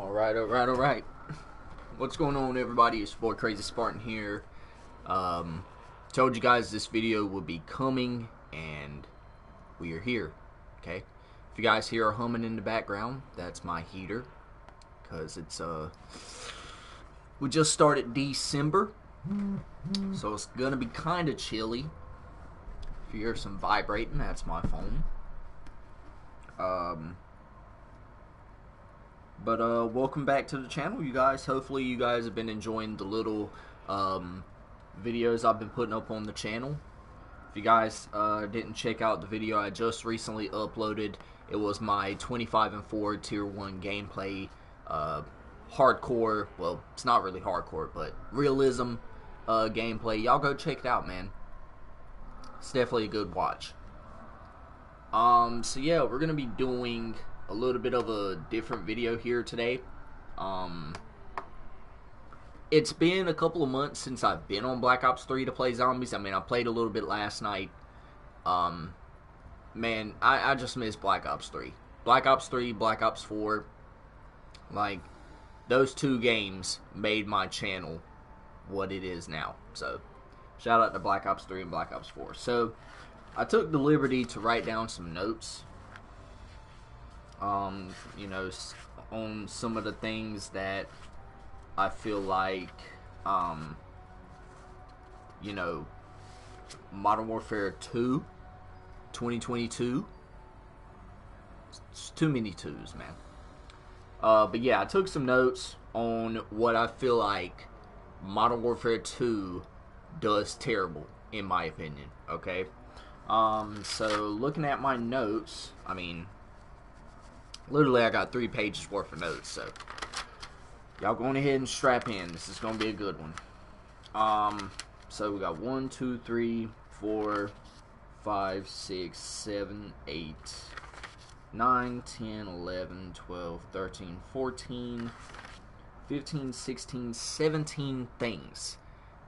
Alright. What's going on, everybody? It's your boy Crazyspartan here. Told you guys this video would be coming, and we are here. Okay? If you guys hear a humming in the background, that's my heater. Because it's, we just started December. So it's gonna be kind of chilly. If you hear some vibrating, that's my phone. But welcome back to the channel, you guys. Hopefully you guys have been enjoying the little videos I've been putting up on the channel. If you guys didn't check out the video I just recently uploaded, it was my 25-4 tier 1 gameplay, hardcore, well, it's not really hardcore, but realism gameplay. Y'all go check it out, man. It's definitely a good watch. So yeah, we're gonna be doing a little bit of a different video here today. It's been a couple of months since I've been on Black Ops 3 to play zombies. I mean, I played a little bit last night. Man, I just miss Black Ops 3. Black Ops 3, Black Ops 4. Like, those two games made my channel what it is now. So, shout out to Black Ops 3 and Black Ops 4. So, I took the liberty to write down some notes. You know, on some of the things that I feel like, you know, Modern Warfare 2, 2022, it's too many twos, man. But yeah, I took some notes on what I feel like Modern Warfare 2 does terrible, in my opinion, okay? So looking at my notes, I mean, literally I got 3 pages worth of notes, so y'all go ahead and strap in. This is gonna be a good one. So we got 1, 2, 3, 4, 5, 6, 7, 8, 9, 10, 11, 12, 13, 14, 15, 16, 17 things.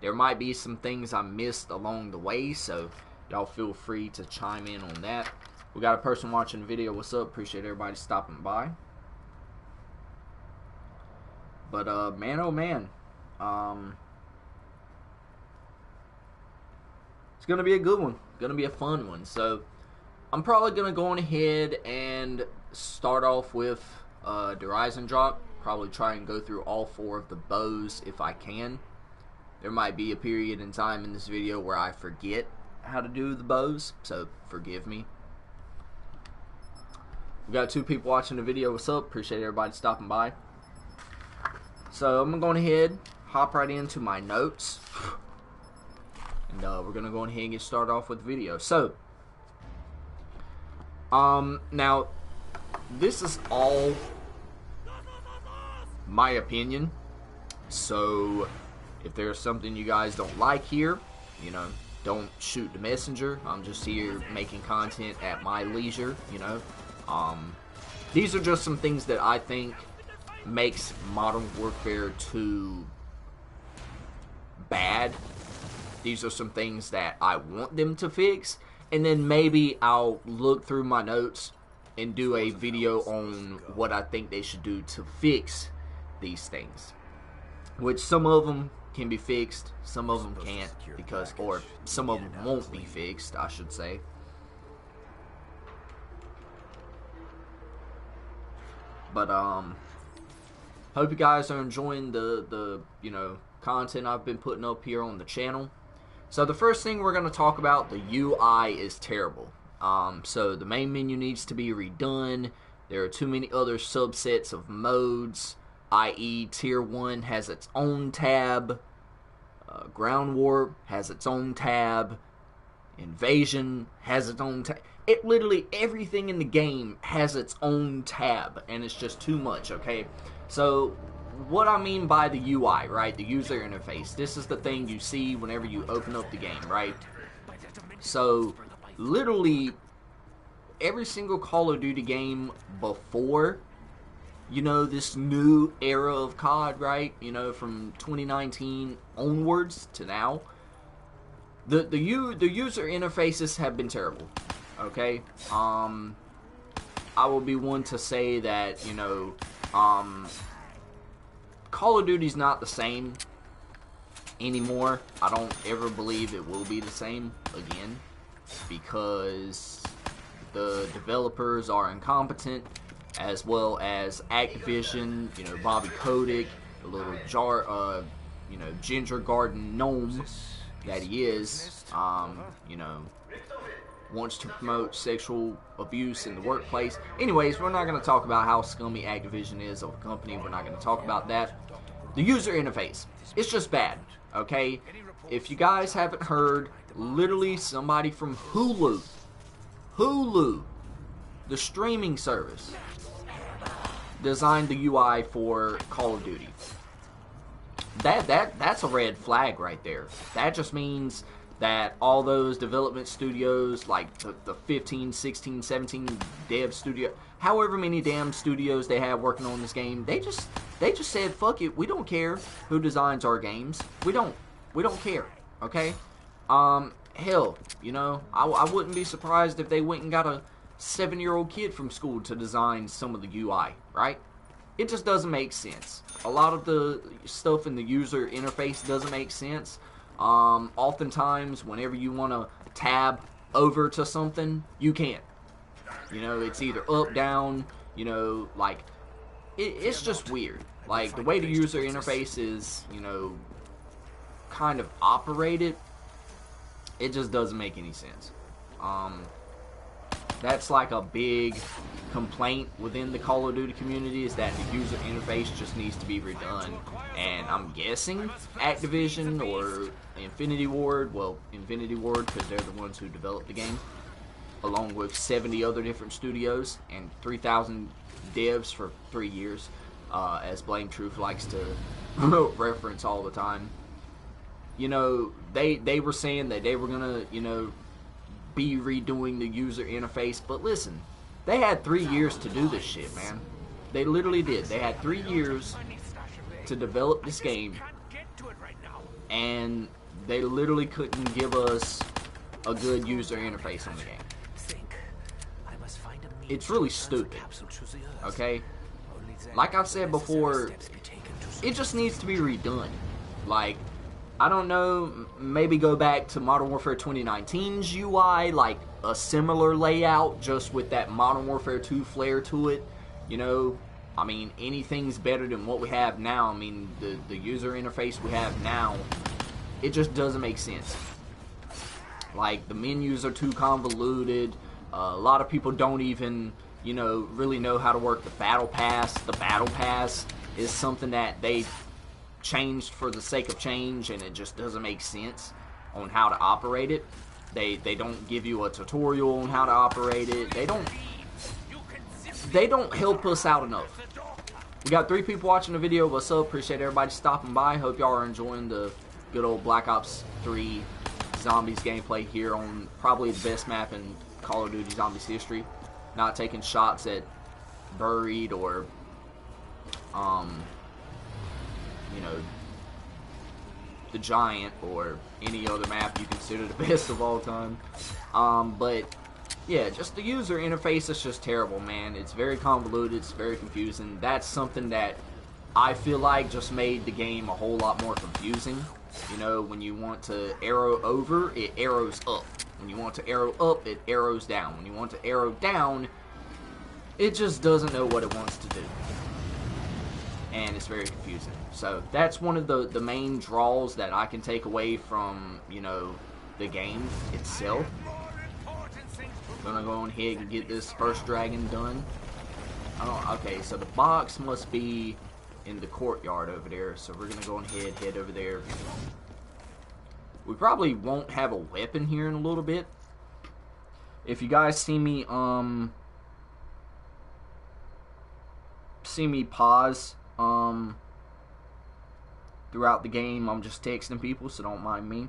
There might be some things I missed along the way, so y'all feel free to chime in on that. We got a person watching the video. What's up? Appreciate everybody stopping by. But, man, oh, man. It's going to be a good one. Going to be a fun one. So, I'm probably going to go on ahead and start off with the Horizon drop. Probably try and go through all 4 of the bows if I can. There might be a period in time in this video where I forget how to do the bows, so forgive me. We got 2 people watching the video. What's up? Appreciate everybody stopping by. So I'm gonna go ahead, hop right into my notes, and we're gonna go ahead and get started off with the video. So, now this is all my opinion. So if there's something you guys don't like here, you know, don't shoot the messenger. I'm just here making content at my leisure, you know. These are just some things that I think makes Modern Warfare 2 bad. These are some things that I want them to fix, and then maybe I'll look through my notes and do a video on what I think they should do to fix these things. Which some of them can be fixed, some of them can't, because, or some of them won't be fixed, I should say. But, hope you guys are enjoying the you know, content I've been putting up here on the channel. So the first thing we're going to talk about, the UI is terrible. So the main menu needs to be redone. There are too many other subsets of modes, i.e. Tier 1 has its own tab, Ground War has its own tab, Invasion has its own tab. It literally, everything in the game has its own tab, and it's just too much, okay? So, what I mean by the UI, right, the user interface, this is the thing you see whenever you open up the game, right? So, literally, every single Call of Duty game before, you know, this new era of COD, right, you know, from 2019 onwards to now, the user interfaces have been terrible. Okay, I will be one to say that, you know, Call of Duty's not the same anymore. I don't ever believe it will be the same again, because the developers are incompetent, as well as Activision. You know, Bobby Kotick, the little you know, ginger garden gnome that he is, you know, wants to promote sexual abuse in the workplace. Anyways, we're not going to talk about how scummy Activision is of a company. We're not going to talk about that. The user interface, it's just bad, okay? If you guys haven't heard, literally somebody from Hulu, the streaming service, designed the UI for Call of Duty. That's a red flag right there. That just means that all those development studios, like the 15, 16, 17 dev studio, however many damn studios they have working on this game, they just said, fuck it, we don't care who designs our games. We don't care, okay? Hell, you know, I wouldn't be surprised if they went and got a 7-year-old kid from school to design some of the UI, right? It just doesn't make sense. A lot of the stuff in the user interface doesn't make sense. Oftentimes, whenever you want to tab over to something, you can't. You know, it's either up, down, you know, like, it's just weird. Like, the way the user interface is, you know, kind of operated, it just doesn't make any sense. That's like a big complaint within the Call of Duty community, is that the user interface just needs to be redone. And I'm guessing Activision or Infinity Ward, well, Infinity Ward, because they're the ones who developed the game, along with 70 other different studios and 3,000 devs for 3 years, as Blame Truth likes to reference all the time. You know, they were saying that they were gonna, you know, be redoing the user interface, but listen, they had 3 years to do this shit, man. They literally did. They had 3 years to develop this game, and they literally couldn't give us a good user interface on the game. It's really stupid, okay? Like I've said before, it just needs to be redone. Like, I don't know, maybe go back to Modern Warfare 2019's UI, like a similar layout, just with that Modern Warfare 2 flair to it. You know, I mean, anything's better than what we have now. I mean, the user interface we have now, it just doesn't make sense. Like, the menus are too convoluted. A lot of people don't even, you know, really know how to work the Battle Pass. The Battle Pass is something that they changed for the sake of change, and it just doesn't make sense on how to operate it. They don't give you a tutorial on how to operate it. They don't help us out enough. We got 3 people watching the video. What's up? Appreciate everybody stopping by. Hope y'all are enjoying the good old Black Ops 3 Zombies gameplay here on probably the best map in Call of Duty Zombies history. Not taking shots at Buried or you know, the Giant or any other map you consider the best of all time. But yeah, just the user interface is just terrible, man. It's very convoluted, it's very confusing. That's something that I feel like just made the game a whole lot more confusing. You know, when you want to arrow over, it arrows up. When you want to arrow up, it arrows down. When you want to arrow down, it just doesn't know what it wants to do. And it's very confusing. So that's one of the main draws that I can take away from, you know, the game itself. I'm gonna go ahead and get this first dragon done. Okay, so the box must be in the courtyard over there, so we're gonna go ahead, head over there. We probably won't have a weapon here in a little bit. If you guys see me pause throughout the game, I'm just texting people, so don't mind me.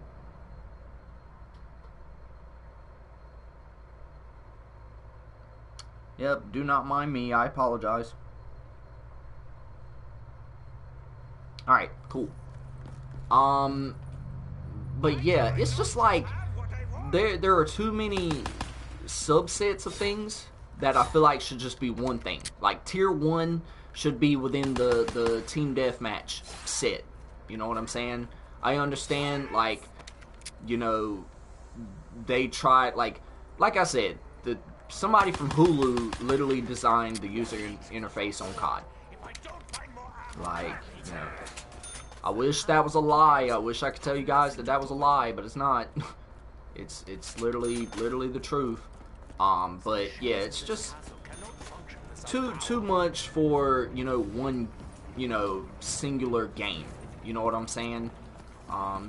Yep, do not mind me, I apologize. Alright, cool. But yeah, it's just like there are too many subsets of things that I feel like should just be one thing. Like tier 1 should be within the team deathmatch set. You know what I'm saying? I understand, like, you know, they tried, like I said, somebody from Hulu literally designed the user interface on COD. Like, you know, I wish that was a lie. I wish I could tell you guys that was a lie, but it's not. It's literally the truth. But yeah, it's just too much for, you know, one, you know, singular game. You know what I'm saying?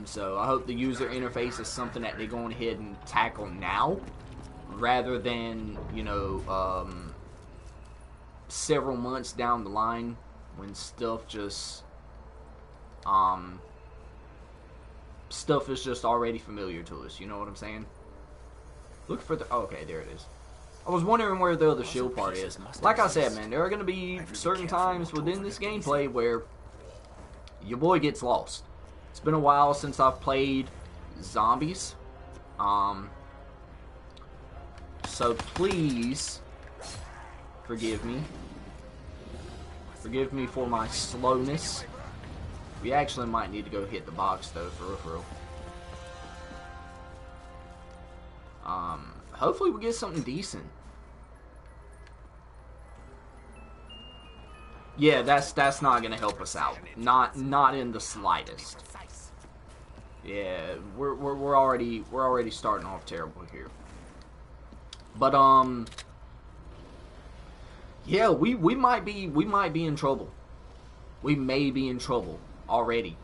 So I hope the user interface is something that they're going ahead and tackle now, rather than, you know, several months down the line when stuff is just already familiar to us. You know what I'm saying? Look for the... okay, there it is. I was wondering where the other shield part is. Like I said, man, there are going to be certain times within this gameplay where your boy gets lost. It's been a while since I've played zombies. So please forgive me. Forgive me for my slowness. We actually might need to go hit the box though, for real. Hopefully we get something decent. Yeah, that's not gonna help us out. Not in the slightest. Yeah, we're already starting off terrible here. But yeah, we might be in trouble. We may be in trouble already.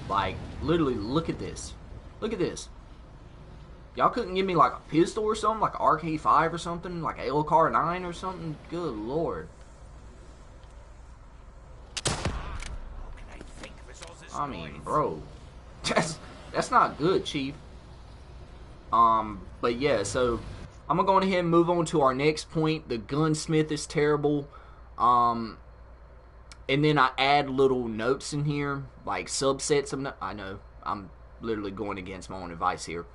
Like, literally, look at this. Look at this. Y'all couldn't give me like a pistol or something, like an RK5 or something, like an LCAR-9 or something? Good lord. I mean, bro, that's not good, Chief. But yeah, so I'm gonna go ahead and move on to our next point. The gunsmith is terrible. And then I add little notes in here, like subsets of I know, I'm literally going against my own advice here.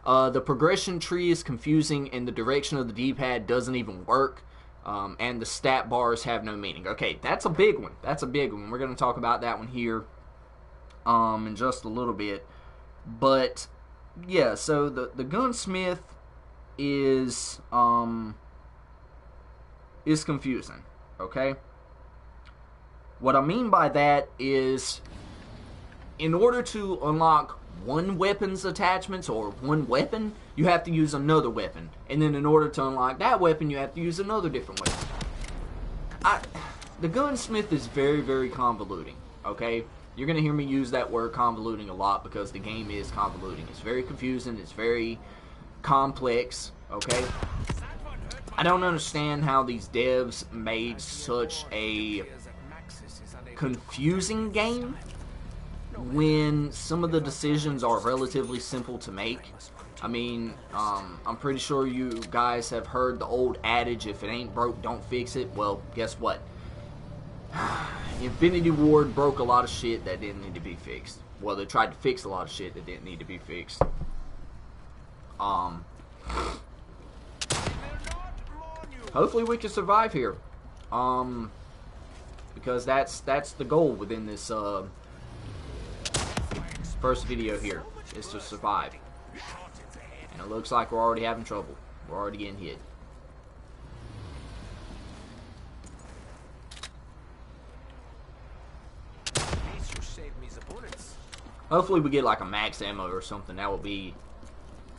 The progression tree is confusing, and the direction of the D-pad doesn't even work. And the stat bars have no meaning. Okay, that's a big one. That's a big one. We're going to talk about that one here in just a little bit. But yeah, so the gunsmith is confusing. Okay. What I mean by that is, in order to unlock one weapon's attachments or one weapon, you have to use another weapon, and then in order to unlock that weapon, you have to use another different weapon. The gunsmith is very, very convoluting. Okay, you're gonna hear me use that word convoluting a lot because the game is convoluting. It's very confusing. It's very complex. Okay, I don't understand how these devs made such a confusing game when some of the decisions are relatively simple to make. I mean, I'm pretty sure you guys have heard the old adage, if it ain't broke, don't fix it. Well, guess what? Infinity Ward broke a lot of shit that didn't need to be fixed. Well, they tried to fix a lot of shit that didn't need to be fixed. Hopefully we can survive here. Because that's the goal within this first video here, is to survive. And it looks like we're already having trouble. We're already getting hit. Hopefully we get like a max ammo or something. That would be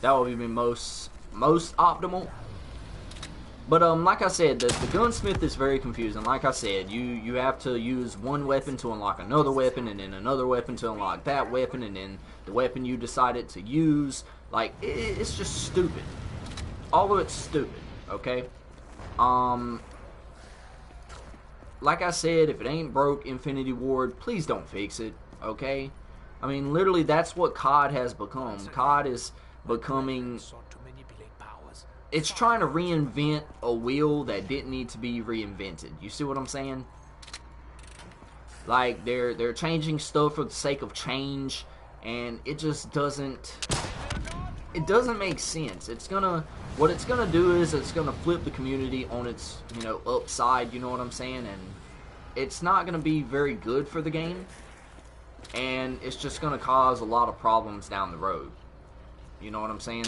most optimal. But like I said, the gunsmith is very confusing. Like I said, you have to use one weapon to unlock another weapon, and then another weapon to unlock that weapon, and then the weapon you decided to use. Like, it's just stupid. All of it's stupid, okay? Like I said, if it ain't broke, Infinity Ward, please don't fix it, okay? I mean, literally, that's what COD has become. COD is becoming... It's trying to reinvent a wheel that didn't need to be reinvented. You see what I'm saying? Like, they're changing stuff for the sake of change, and it just doesn't... It doesn't make sense. It's gonna what it's gonna do is it's gonna flip the community on its, you know, upside, you know what I'm saying? And it's not gonna be very good for the game, and it's just gonna cause a lot of problems down the road. You know what I'm saying?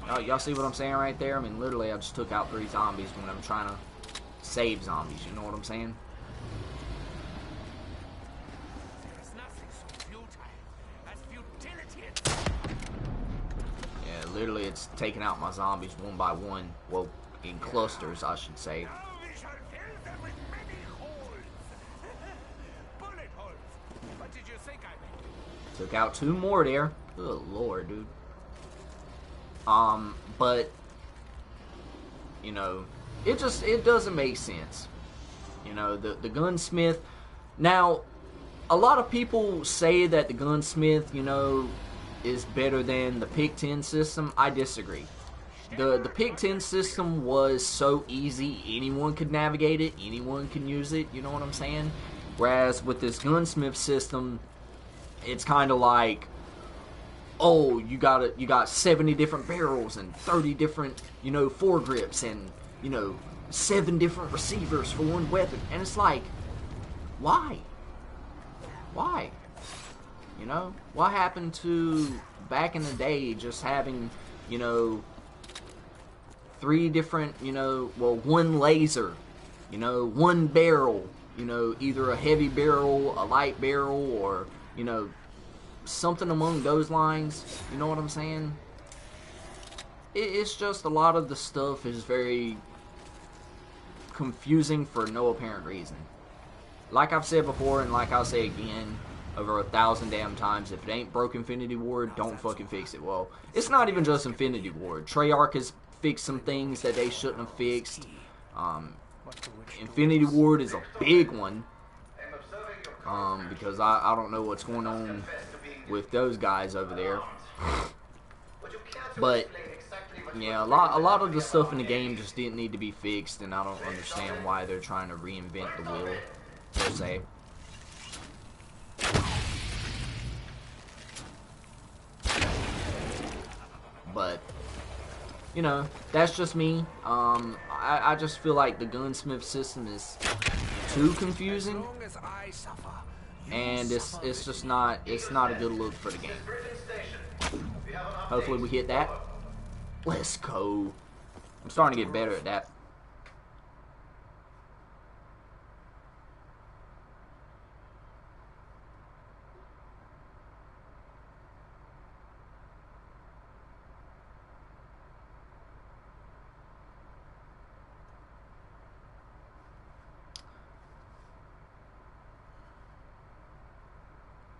Oh, y'all see what I'm saying right there? I mean, literally, I just took out 3 zombies when I'm trying to save zombies. You know what I'm saying? Yeah, literally, it's taking out my zombies one by one. Well, in clusters, I should say. Took out 2 more there. Good lord, dude. But you know, it doesn't make sense. You know, the gunsmith. Now, a lot of people say that the gunsmith, you know, is better than the Pick 10 system. I disagree. The Pick 10 system was so easy, anyone could navigate it, anyone can use it. You know what I'm saying? Whereas with this gunsmith system, it's kind of like, oh, you got 70 different barrels and 30 different, you know, foregrips and, you know, 7 different receivers for one weapon. And it's like, why? Why? You know, what happened to back in the day just having, you know, 3 different, you know, well, 1 laser, you know, 1 barrel, you know, either a heavy barrel, a light barrel, or, you know, something among those lines. You know what I'm saying? It's just a lot of the stuff is very confusing for no apparent reason. Like I've said before, and like I'll say again over 1,000 damn times, if it ain't broke Infinity Ward, don't fucking fix it. Well, it's not even just Infinity Ward. Treyarch has fixed some things that they shouldn't have fixed. Infinity Ward is a big one. Because I don't know what's going on with those guys over there. But yeah, a lot of the stuff in the game just didn't need to be fixed, and I don't understand why they're trying to reinvent the wheel, per se. But you know, that's just me. I just feel like the gunsmith system is too confusing, and it's just not a good look for the game. Hopefully we hit that. Let's go. I'm starting to get better at that.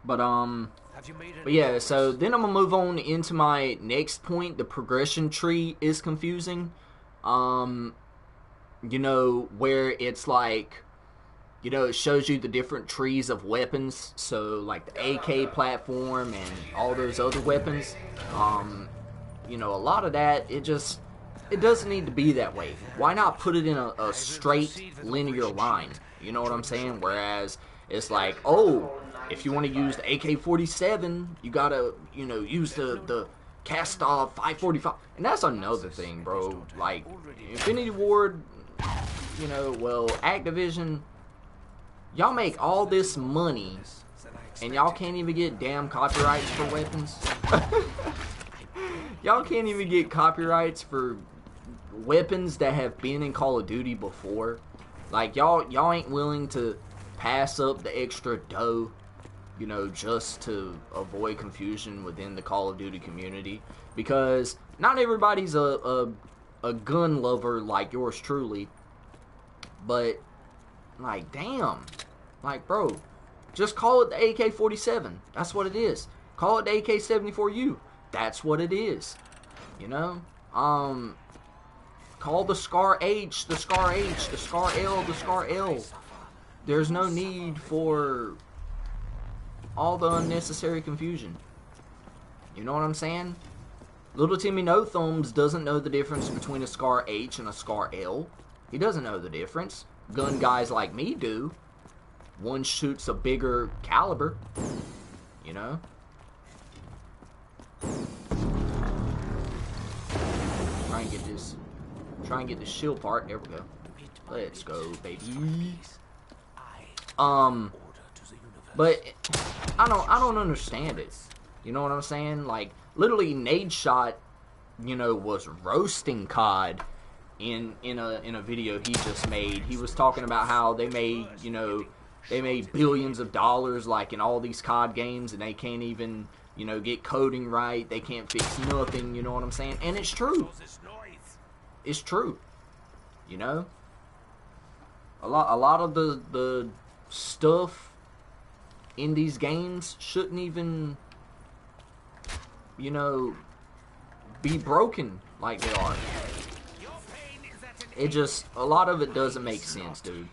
But yeah, so then I'm gonna move on into my next point. The progression tree is confusing. You know, where it's like, you know, it shows you the different trees of weapons. So like the AK platform and all those other weapons. You know, a lot of that, it doesn't need to be that way. Why not put it in a straight linear line? You know what I'm saying? Whereas it's like, oh, if you want to use the AK-47, you gotta, you know, use the Kastov 545. And that's another thing, bro. Like, Infinity Ward, you know, well, Activision, y'all make all this money, and y'all can't even get damn copyrights for weapons. Y'all can't even get copyrights for weapons that have been in Call of Duty before. Like, y'all ain't willing to pass up the extra dough, you know, just to avoid confusion within the Call of Duty community. Because not everybody's a gun lover like yours truly. But, like, damn. Like, bro, just call it the AK-47. That's what it is. Call it the AK-74U. That's what it is. You know? Call the Scar H, the Scar H, the Scar L, the Scar L. There's no need for all the unnecessary confusion. You know what I'm saying? Little Timmy No Thumbs doesn't know the difference between a Scar H and a Scar L. He doesn't know the difference. Gun guys like me do. One shoots a bigger caliber. You know? Try and get this. Try and get the shield part. There we go. Let's go, baby. But I don't understand it. You know what I'm saying? Like, literally, Nade Shot, you know, was roasting COD in a video he just made. He was talking about how they made, you know, they made billions of dollars, like, in all these COD games, and they can't even, you know, get coding right. They can't fix nothing. You know what I'm saying? And it's true. It's true. You know, a lot of the stuff in these games shouldn't even, you know, be broken like they are. It just, a lot of it doesn't make sense, dude.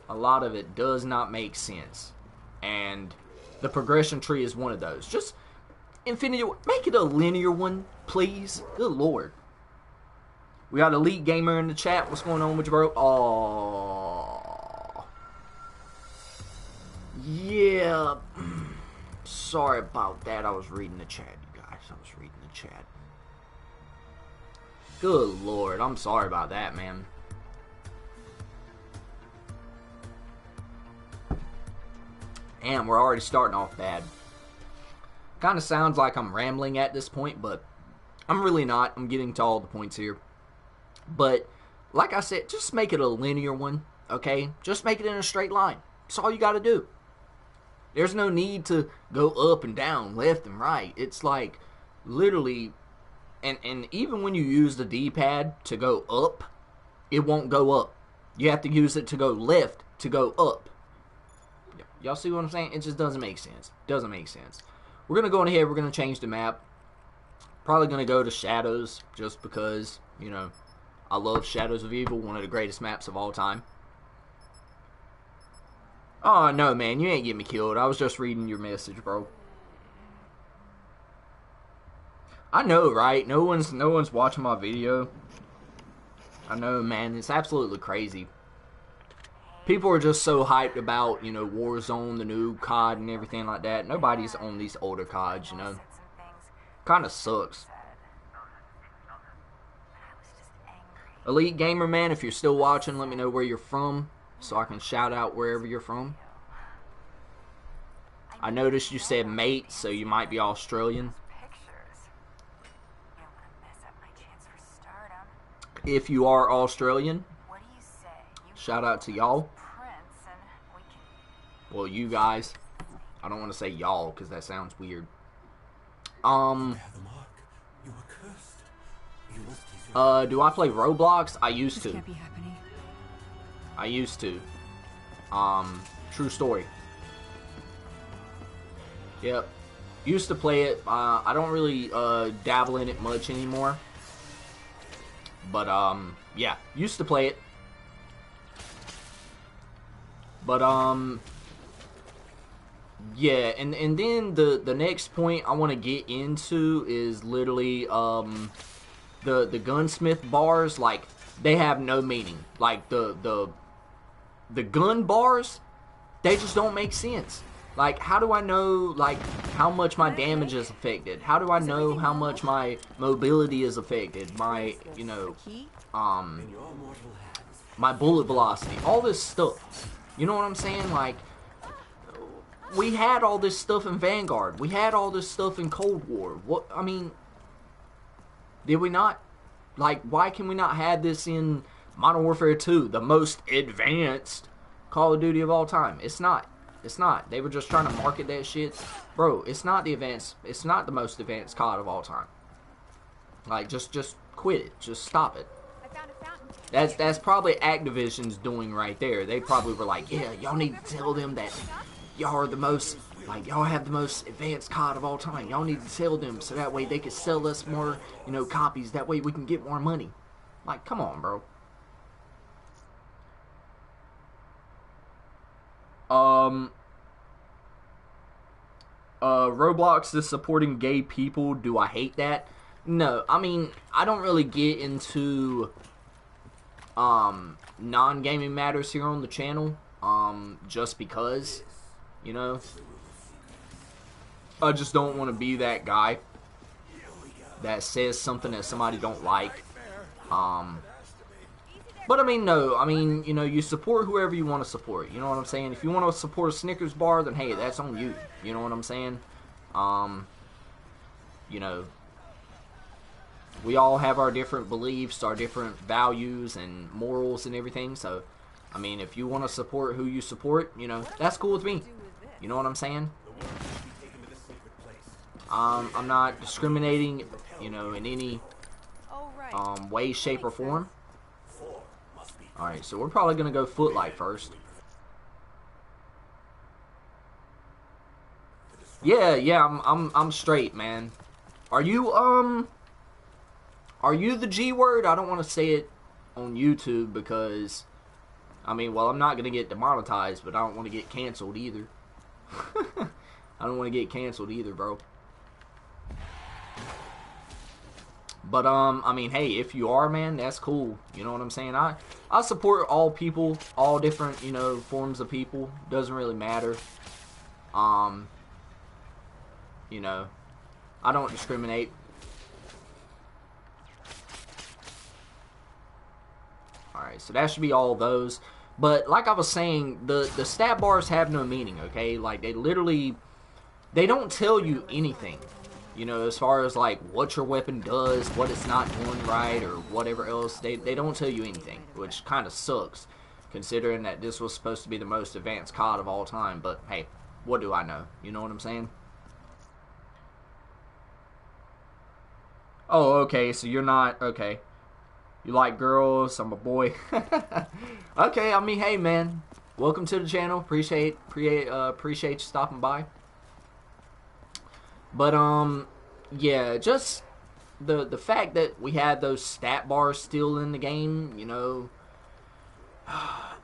A lot of it does not make sense. And the progression tree is one of those. Just infinity, make it a linear one, please. Good lord. We got Elite Gamer in the chat. What's going on with you, bro? Oh. Yeah. Sorry about that. I was reading the chat, you guys. I was reading the chat. Good lord. I'm sorry about that, man. And we're already starting off bad. Kind of sounds like I'm rambling at this point, but I'm really not. I'm getting to all the points here. But, like I said, just make it a linear one, okay? Just make it in a straight line. That's all you got to do. There's no need to go up and down, left and right. It's like, literally, and even when you use the D-pad to go up, it won't go up. You have to use it to go left to go up. Y'all see what I'm saying? It just doesn't make sense. Doesn't make sense. We're going to go ahead. We're going to change the map. Probably going to go to Shadows just because, you know, I love Shadows of Evil. One of the greatest maps of all time. Oh, no, man. You ain't getting me killed. I was just reading your message, bro. I know, right? No one's watching my video. I know, man. It's absolutely crazy. People are just so hyped about, you know, Warzone, the new COD and everything like that. Nobody's on these older CODs, you know. Kind of sucks. Elite Gamer, man, if you're still watching, let me know where you're from so I can shout out wherever you're from. I noticed you said mate, so you might be Australian. If you are Australian, shout out to y'all. Well, you guys. I don't want to say y'all because that sounds weird. Do I play Roblox? I used to. I used to. True story. Yep. Used to play it. I don't really dabble in it much anymore. But yeah, used to play it. But yeah, and then the next point I want to get into is literally the gunsmith bars. Like, they have no meaning. Like the gun bars, they just don't make sense. Like, how do I know, like, how much my damage is affected? How do I know how much my mobility is affected? My, you know, my bullet velocity, all this stuff. You know what I'm saying? Like, we had all this stuff in Vanguard. We had all this stuff in Cold War. What, I mean, did we not? Like, why can we not have this in Modern Warfare 2, the most advanced Call of Duty of all time? It's not. It's not. They were just trying to market that shit. Bro, it's not the advanced, it's not the most advanced COD of all time. Like, just quit it. Just stop it. That's probably Activision's doing right there. They probably were like, yeah, y'all need to tell them that y'all are the most, like, y'all have the most advanced COD of all time. Y'all need to tell them so that way they can sell us more, you know, copies. That way we can get more money. Like, come on, bro. Roblox is supporting gay people. Do I hate that? No, I mean, I don't really get into non-gaming matters here on the channel, just because, you know, I just don't want to be that guy. that says something that somebody don't like. But I mean, no, I mean, you know, you support whoever you want to support. You know what I'm saying? If you want to support a Snickers bar, then hey, that's on you. You know what I'm saying? You know, we all have our different beliefs, our different values and morals and everything. So, I mean, if you want to support who you support, you know, that's cool with me. You know what I'm saying? I'm not discriminating, you know, in any way, shape, or form. Alright, so we're probably gonna go Footlight first. Yeah, I'm straight, man. Are you the G word? I don't want to say it on YouTube because, I mean, well, I'm not gonna get demonetized, but I don't want to get canceled either. I don't want to get canceled either, bro. But, I mean, hey, if you are, man, that's cool. You know what I'm saying? I support all people, all different, you know, forms of people. Doesn't really matter. You know, I don't discriminate. Alright, so that should be all those. But, like I was saying, the stat bars have no meaning, okay? Like, they literally, they don't tell you anything. You know, as far as like what your weapon does, what it's not doing right, or whatever else, they don't tell you anything, which kind of sucks, considering that this was supposed to be the most advanced COD of all time. But hey, what do I know? You know what I'm saying? Oh, okay, so you're not, okay. You like girls, I'm a boy. Okay, I mean, hey man, welcome to the channel. Appreciate you stopping by. But, yeah, just the fact that we had those stat bars still in the game, you know,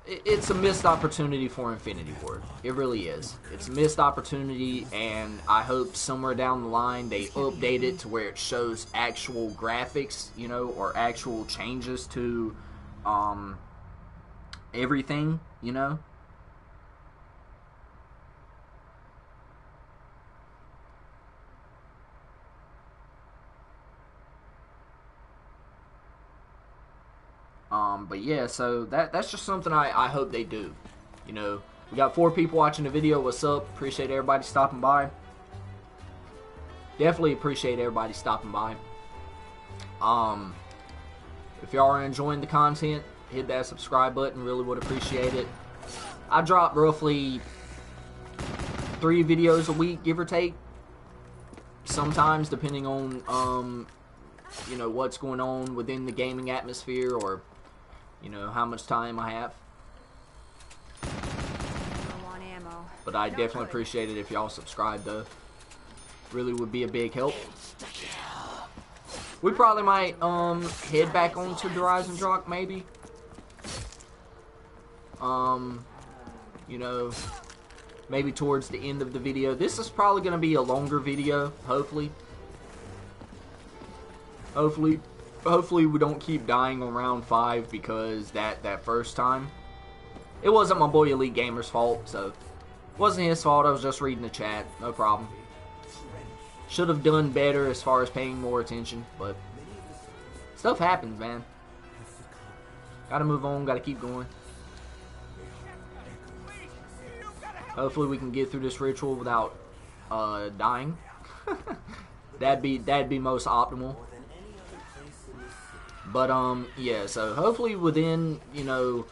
it's a missed opportunity for Infinity Ward. It really is. It's a missed opportunity, and I hope somewhere down the line they update it to where it shows actual graphics, you know, or actual changes to, everything, you know. But yeah, so that's just something I hope they do. You know, we got 4 people watching the video. What's up? Appreciate everybody stopping by. Definitely appreciate everybody stopping by. If y'all are enjoying the content, hit that subscribe button. Really would appreciate it. I drop roughly 3 videos a week, give or take. Sometimes, depending on you know, what's going on within the gaming atmosphere, or you know, how much time I have. But I definitely appreciate it if y'all subscribe, though. Really would be a big help. We probably might head back onto the Rise and Rock, maybe. You know, maybe towards the end of the video. This is probably going to be a longer video, hopefully. Hopefully we don't keep dying on round 5, because that first time, it wasn't my boy Elite Gamer's fault, so it wasn't his fault. I was just reading the chat, no problem. Should have done better as far as paying more attention, but stuff happens, man. Gotta move on, gotta keep going. Hopefully we can get through this ritual without dying. that'd be most optimal. But, yeah, so hopefully within, you know,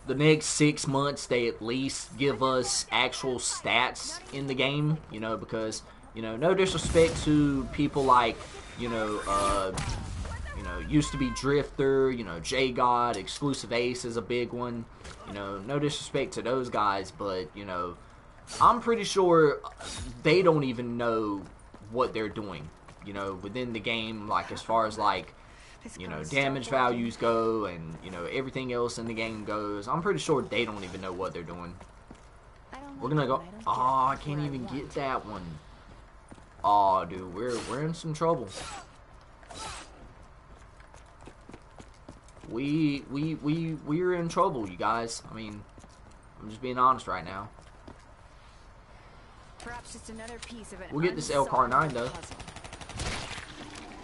the next 6 months, they at least give us actual stats in the game, you know, because, you know, no disrespect to people like, you know, used to be Drifter, you know, J-God, Exclusive Ace is a big one, you know, no disrespect to those guys, but, you know, I'm pretty sure they don't even know what they're doing, you know, within the game, like, as far as, like, you know, damage values go, and, you know, everything else in the game goes. I'm pretty sure they don't even know what they're doing. We're gonna go. Oh, I can't even get that one. Oh, dude, we're in some trouble. We're in trouble, you guys. I mean, I'm just being honest right now. Perhaps just another piece of an we'll get this LCAR 9 though.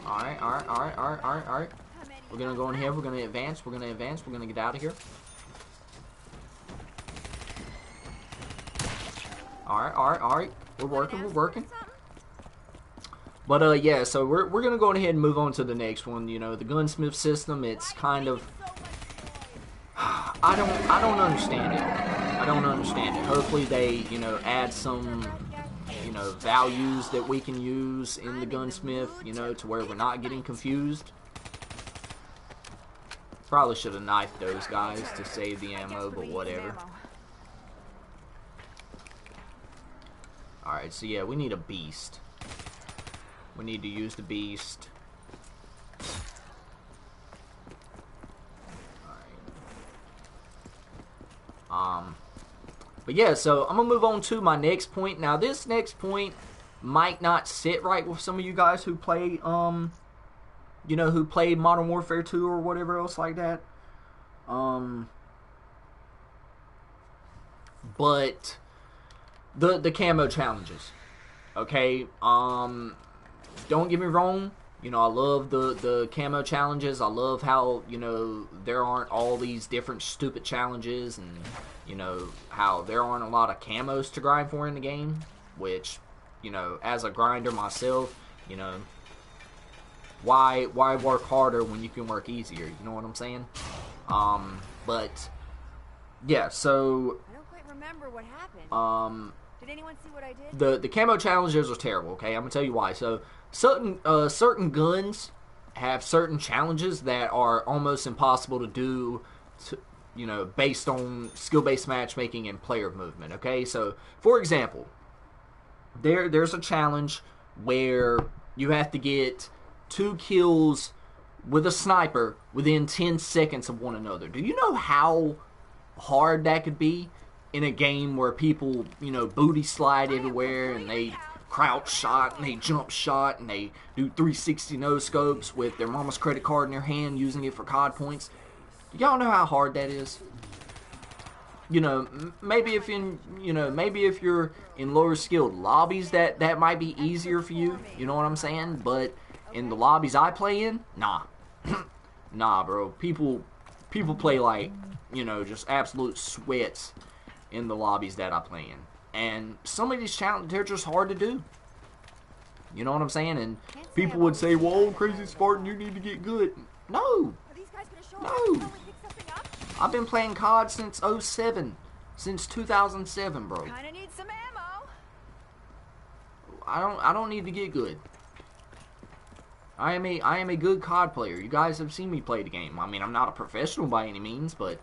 Alright, alright, alright, alright, alright, alright. We're gonna go in here, we're gonna advance, we're gonna advance, we're gonna get out of here. Alright, alright, alright. We're working, we're working. But yeah, so we're gonna go ahead and move on to the next one. You know, the gunsmith system, it's kind of I don't understand it. I don't understand it. Hopefully they, you know, add some, you know, values that we can use in the gunsmith, you know, to where we're not getting confused. Probably should have knifed those guys to save the ammo, but whatever. Alright, so yeah, we need a beast. We need to use the beast. But yeah, so I'm gonna move on to my next point. Now, this next point might not sit right with some of you guys who play, you know, who played Modern Warfare 2 or whatever else like that. But the camo challenges, okay? Don't get me wrong. You know, I love the camo challenges. I love how, you know, there aren't all these different stupid challenges, and, you know, how there aren't a lot of camos to grind for in the game, which, you know, as a grinder myself, you know, why work harder when you can work easier? You know what I'm saying? But yeah, so I don't quite remember what happened. Did anyone see what I did? The camo challenges are terrible, okay? I'm gonna tell you why. So certain guns have certain challenges that are almost impossible to do, you know, based on skill-based matchmaking and player movement, okay? So, for example, there's a challenge where you have to get 2 kills with a sniper within 10 seconds of one another. Do you know how hard that could be in a game where people, you know, booty slide everywhere, and they crouch shot, and they jump shot, and they do 360 no scopes with their mama's credit card in their hand, using it for COD points? Do y'all know how hard that is? You know, maybe if you're in lower skilled lobbies, that might be easier for you. You know what I'm saying? But in the lobbies I play in, nah, nah, bro. People play like, you know, just absolute sweats in the lobbies that I play in. And some of these challenges, they're just hard to do. You know what I'm saying? And people would say, "Whoa, Crazy Spartan, you need to get good." No. No. I've been playing COD since 07. Since 2007, bro. Kinda need some ammo. I don't need to get good. I am a good COD player. You guys have seen me play the game. I mean, I'm not a professional by any means, but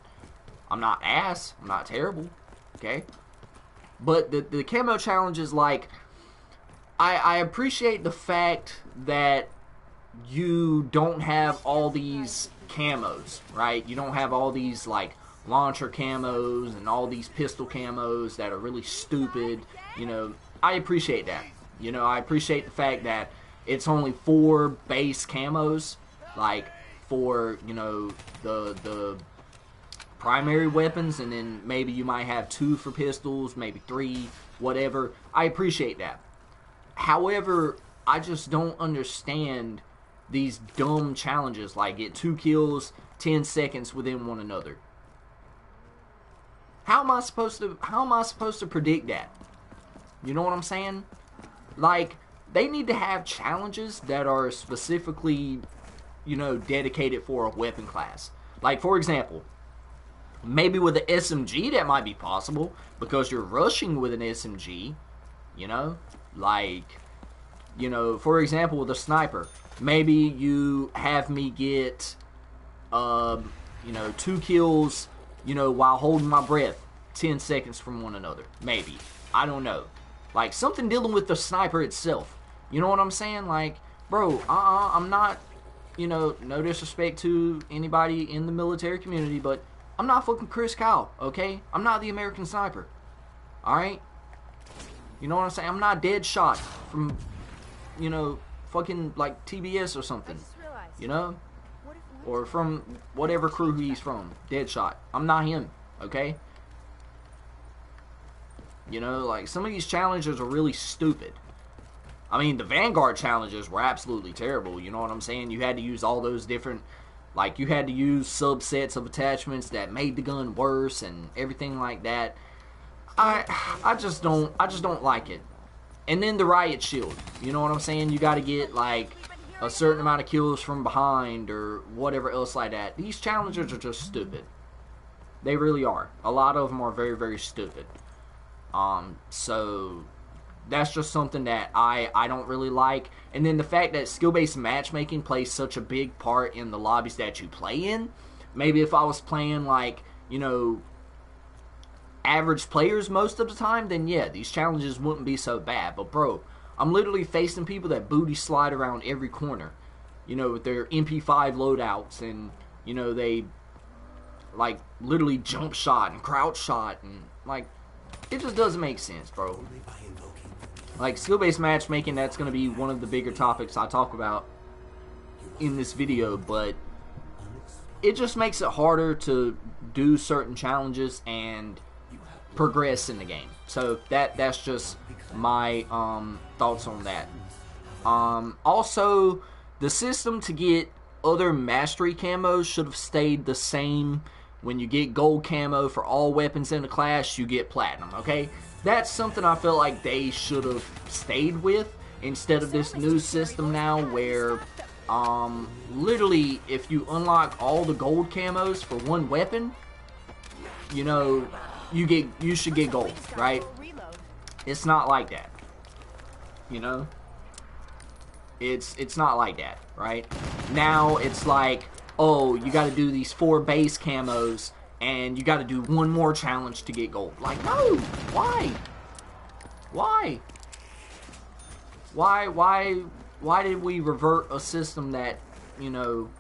I'm not ass. I'm not terrible. Okay? But the camo challenges, like, I appreciate the fact that you don't have all these camos, right? You don't have all these, like, launcher camos and all these pistol camos that are really stupid. You know, I appreciate that. You know, I appreciate the fact that it's only 4 base camos, like, for, you know, the primary weapons, and then maybe you might have 2 for pistols, maybe 3, whatever. I appreciate that. However, I just don't understand these dumb challenges, like get 2 kills 10 seconds within one another. How am I supposed to predict that? You know what I'm saying? Like, they need to have challenges that are specifically, you know, dedicated for a weapon class. Like, for example, maybe with an SMG that might be possible, because you're rushing with an SMG, you know? Like, you know, for example, with a sniper, maybe you have me get, you know, 2 kills, you know, while holding my breath 10 seconds from one another. Maybe. I don't know. Like, something dealing with the sniper itself. You know what I'm saying? Like, bro, I'm not, you know, no disrespect to anybody in the military community, but I'm not fucking Chris Kyle, okay? I'm not the American Sniper. Alright? You know what I'm saying? I'm not Deadshot from, you know, fucking, like, TBS or something. You know? Or from whatever crew he's from. Deadshot. I'm not him, okay? You know, like, some of these challenges are really stupid. I mean, the Vanguard challenges were absolutely terrible. You know what I'm saying? You had to use all those different, like, you had to use subsets of attachments that made the gun worse and everything like that. I just don't like it. And then the riot shield. You know what I'm saying? You got to get like a certain amount of kills from behind or whatever else like that. These challenges are just stupid. They really are. A lot of them are very, very stupid. So that's just something that I don't really like. And then the fact that skill-based matchmaking plays such a big part in the lobbies that you play in. Maybe if I was playing like, you know, average players most of the time, then yeah, these challenges wouldn't be so bad. But bro, I'm literally facing people that booty slide around every corner, you know, with their MP5 loadouts, and you know, they like literally jump shot and crouch shot, and like, it just doesn't make sense, bro. Like, skill-based matchmaking, that's going to be one of the bigger topics I talk about in this video, but it just makes it harder to do certain challenges and progress in the game. So that's just my thoughts on that. Also, the system to get other mastery camos should have stayed the same. When you get gold camo for all weapons in the class, you get platinum, okay? That's something I feel like they should have stayed with instead of this new system now where literally if you unlock all the gold camos for one weapon, you know, you should get gold, right? It's not like that. You know? It's not like that, right? Now it's like, oh, you got to do these 4 base camos and you got to do one more challenge to get gold. Like, no! Why? Why did we revert a system that, you know,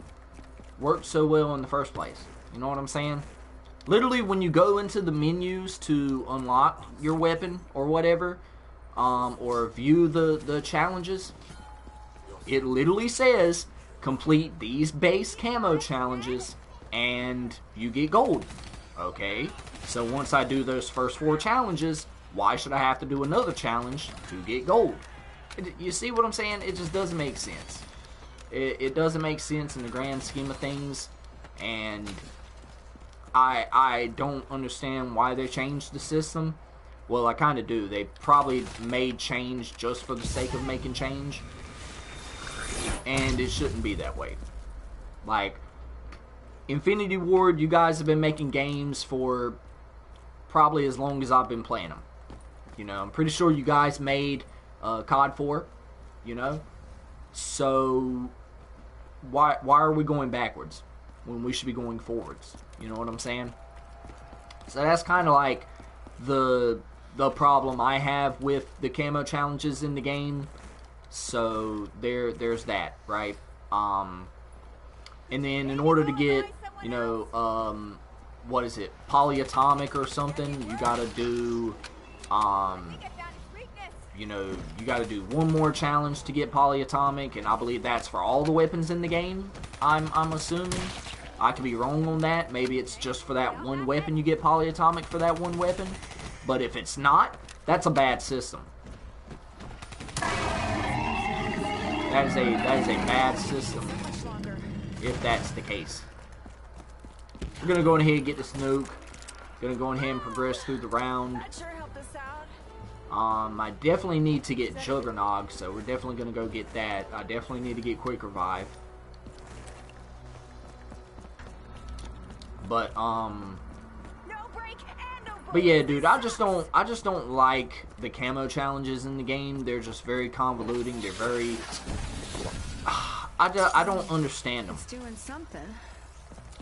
worked so well in the first place? You know what I'm saying? Literally, when you go into the menus to unlock your weapon or whatever, or view the challenges, it literally says, complete these base camo challenges and you get gold. Okay, so once I do those first 4 challenges, why should I have to do another challenge to get gold? You see what I'm saying? It just doesn't make sense. It doesn't make sense in the grand scheme of things, and I don't understand why they changed the system. Well, I kind of do. They probably made change just for the sake of making change, and it shouldn't be that way. Like, Infinity Ward, you guys have been making games for probably as long as I've been playing them. You know, I'm pretty sure you guys made COD 4, you know? So, why are we going backwards when we should be going forwards? You know what I'm saying? So that's kind of like the problem I have with the camo challenges in the game. So there's that, right? And then in order to get, you know, what is it, polyatomic or something, you gotta do, you know, you gotta do one more challenge to get polyatomic, and I believe that's for all the weapons in the game, I'm assuming. I could be wrong on that. Maybe it's just for that one weapon you get polyatomic for that one weapon. But if it's not, that's a bad system. That is a bad system, if that's the case. We're gonna go ahead and get this nuke. Gonna go ahead and progress through the round. I definitely need to get Juggernog, so we're definitely gonna go get that. I definitely need to get Quick Revive. But yeah, dude, I just don't like the camo challenges in the game. They're just very convoluting. They're very I don't understand them. It's doing something.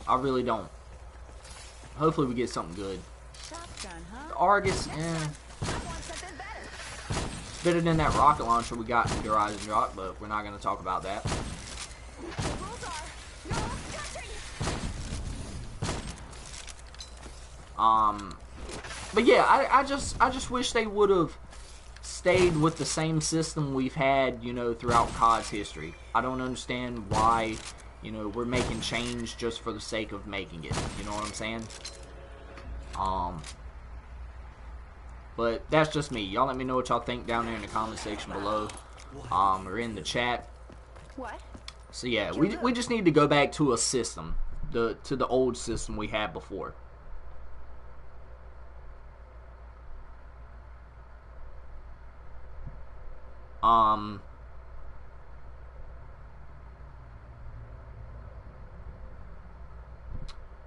I really don't. Hopefully we get something good. Shotgun, huh? The Argus, better than that rocket launcher we got in Garage and Rock, but we're not going to talk about that. But yeah, I just wish they would have stayed with the same system we've had, you know, throughout COD's history. I don't understand why, you know, we're making change just for the sake of making it. You know what I'm saying? But that's just me. Y'all let me know what y'all think down there in the comment section below. or in the chat. What? So yeah, we just need to go back to a system, to the old system we had before.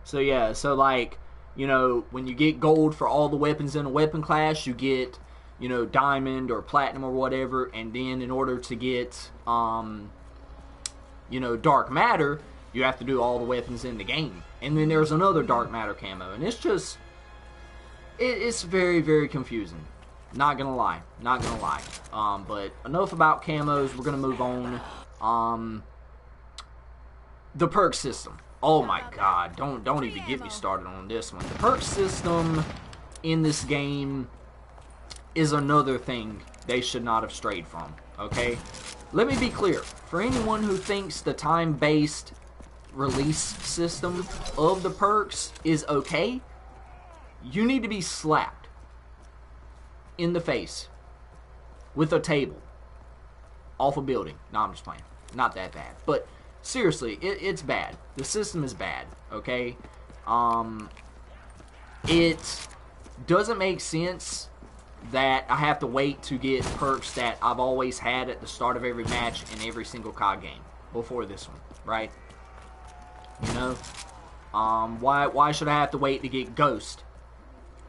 So yeah, so like, you know, when you get gold for all the weapons in a weapon class, you get, you know, diamond or platinum or whatever, and then in order to get, you know, dark matter, you have to do all the weapons in the game. And then there's another dark matter camo, and it's just, it's very, very confusing. Not gonna lie, not gonna lie. But enough about camos. We're gonna move on. The perk system. Oh my god, don't even get me started on this one. The perk system in this game is another thing they should not have strayed from, okay? Let me be clear. For anyone who thinks the time-based release system of the perks is okay, you need to be slapped in the face with a table off a building. No, I'm just playing. Not that bad. But seriously, it's bad. The system is bad, okay? It doesn't make sense that I have to wait to get perks that I've always had at the start of every match in every single COD game before this one, right? You know? Why should I have to wait to get Ghost?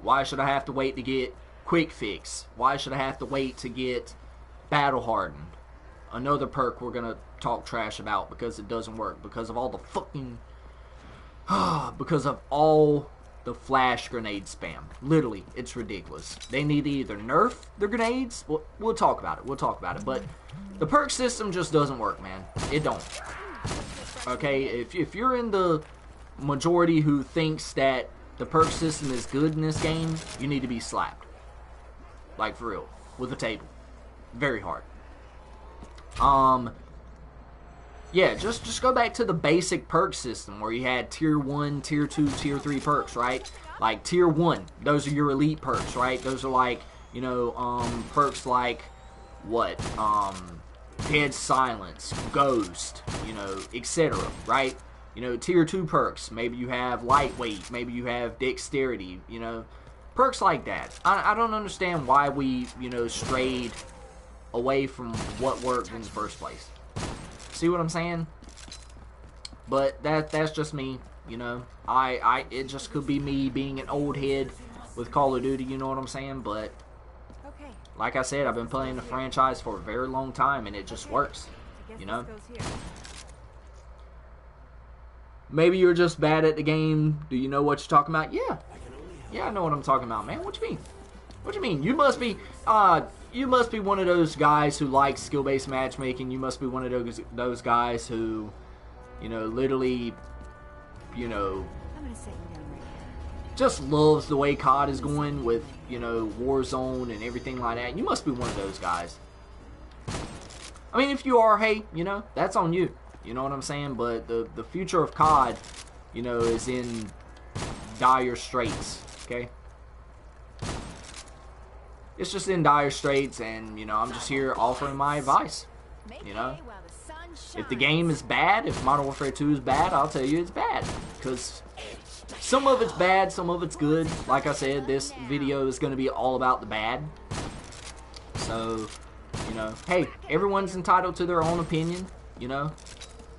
Why should I have to wait to get Quick Fix? Why should I have to wait to get Battle Hardened? Another perk we're gonna talk trash about because it doesn't work. Because of all the fucking... because of all the flash grenade spam. Literally, it's ridiculous. They need to either nerf their grenades. We'll talk about it. We'll talk about it. But the perk system just doesn't work, man. It don't. Okay? If you're in the majority who thinks that the perk system is good in this game, you need to be slapped. Like, for real. With a table. Very hard. Yeah, just go back to the basic perk system where you had tier 1, tier 2, tier 3 perks, right? Like tier 1, those are your elite perks, right? Those are like, you know, perks like what? Dead Silence, Ghost, you know, etc., right? You know, tier 2 perks, maybe you have lightweight, maybe you have dexterity, you know, perks like that. I don't understand why we, you know, strayed away from what worked in the first place. See what I'm saying? But that's just me, you know. It just could be me being an old head with Call of Duty, you know what I'm saying? But like I said, I've been playing the franchise for a very long time and it just works, you know. Maybe you're just bad at the game. Do you know what you're talking about? Yeah, I know what I'm talking about, man. What you mean? What you mean? You must be one of those guys who likes skill-based matchmaking. You must be one of those guys who, you know, literally, you know, just loves the way COD is going with, you know, Warzone and everything like that. You must be one of those guys. I mean, if you are, hey, you know, that's on you. You know what I'm saying? But the future of COD, you know, is in dire straits, okay? It's just in dire straits, and, you know, I'm just here offering my advice, you know? If the game is bad, if Modern Warfare 2 is bad, I'll tell you it's bad. Because some of it's bad, some of it's good. Like I said, this video is going to be all about the bad. So, you know, hey, everyone's entitled to their own opinion, you know?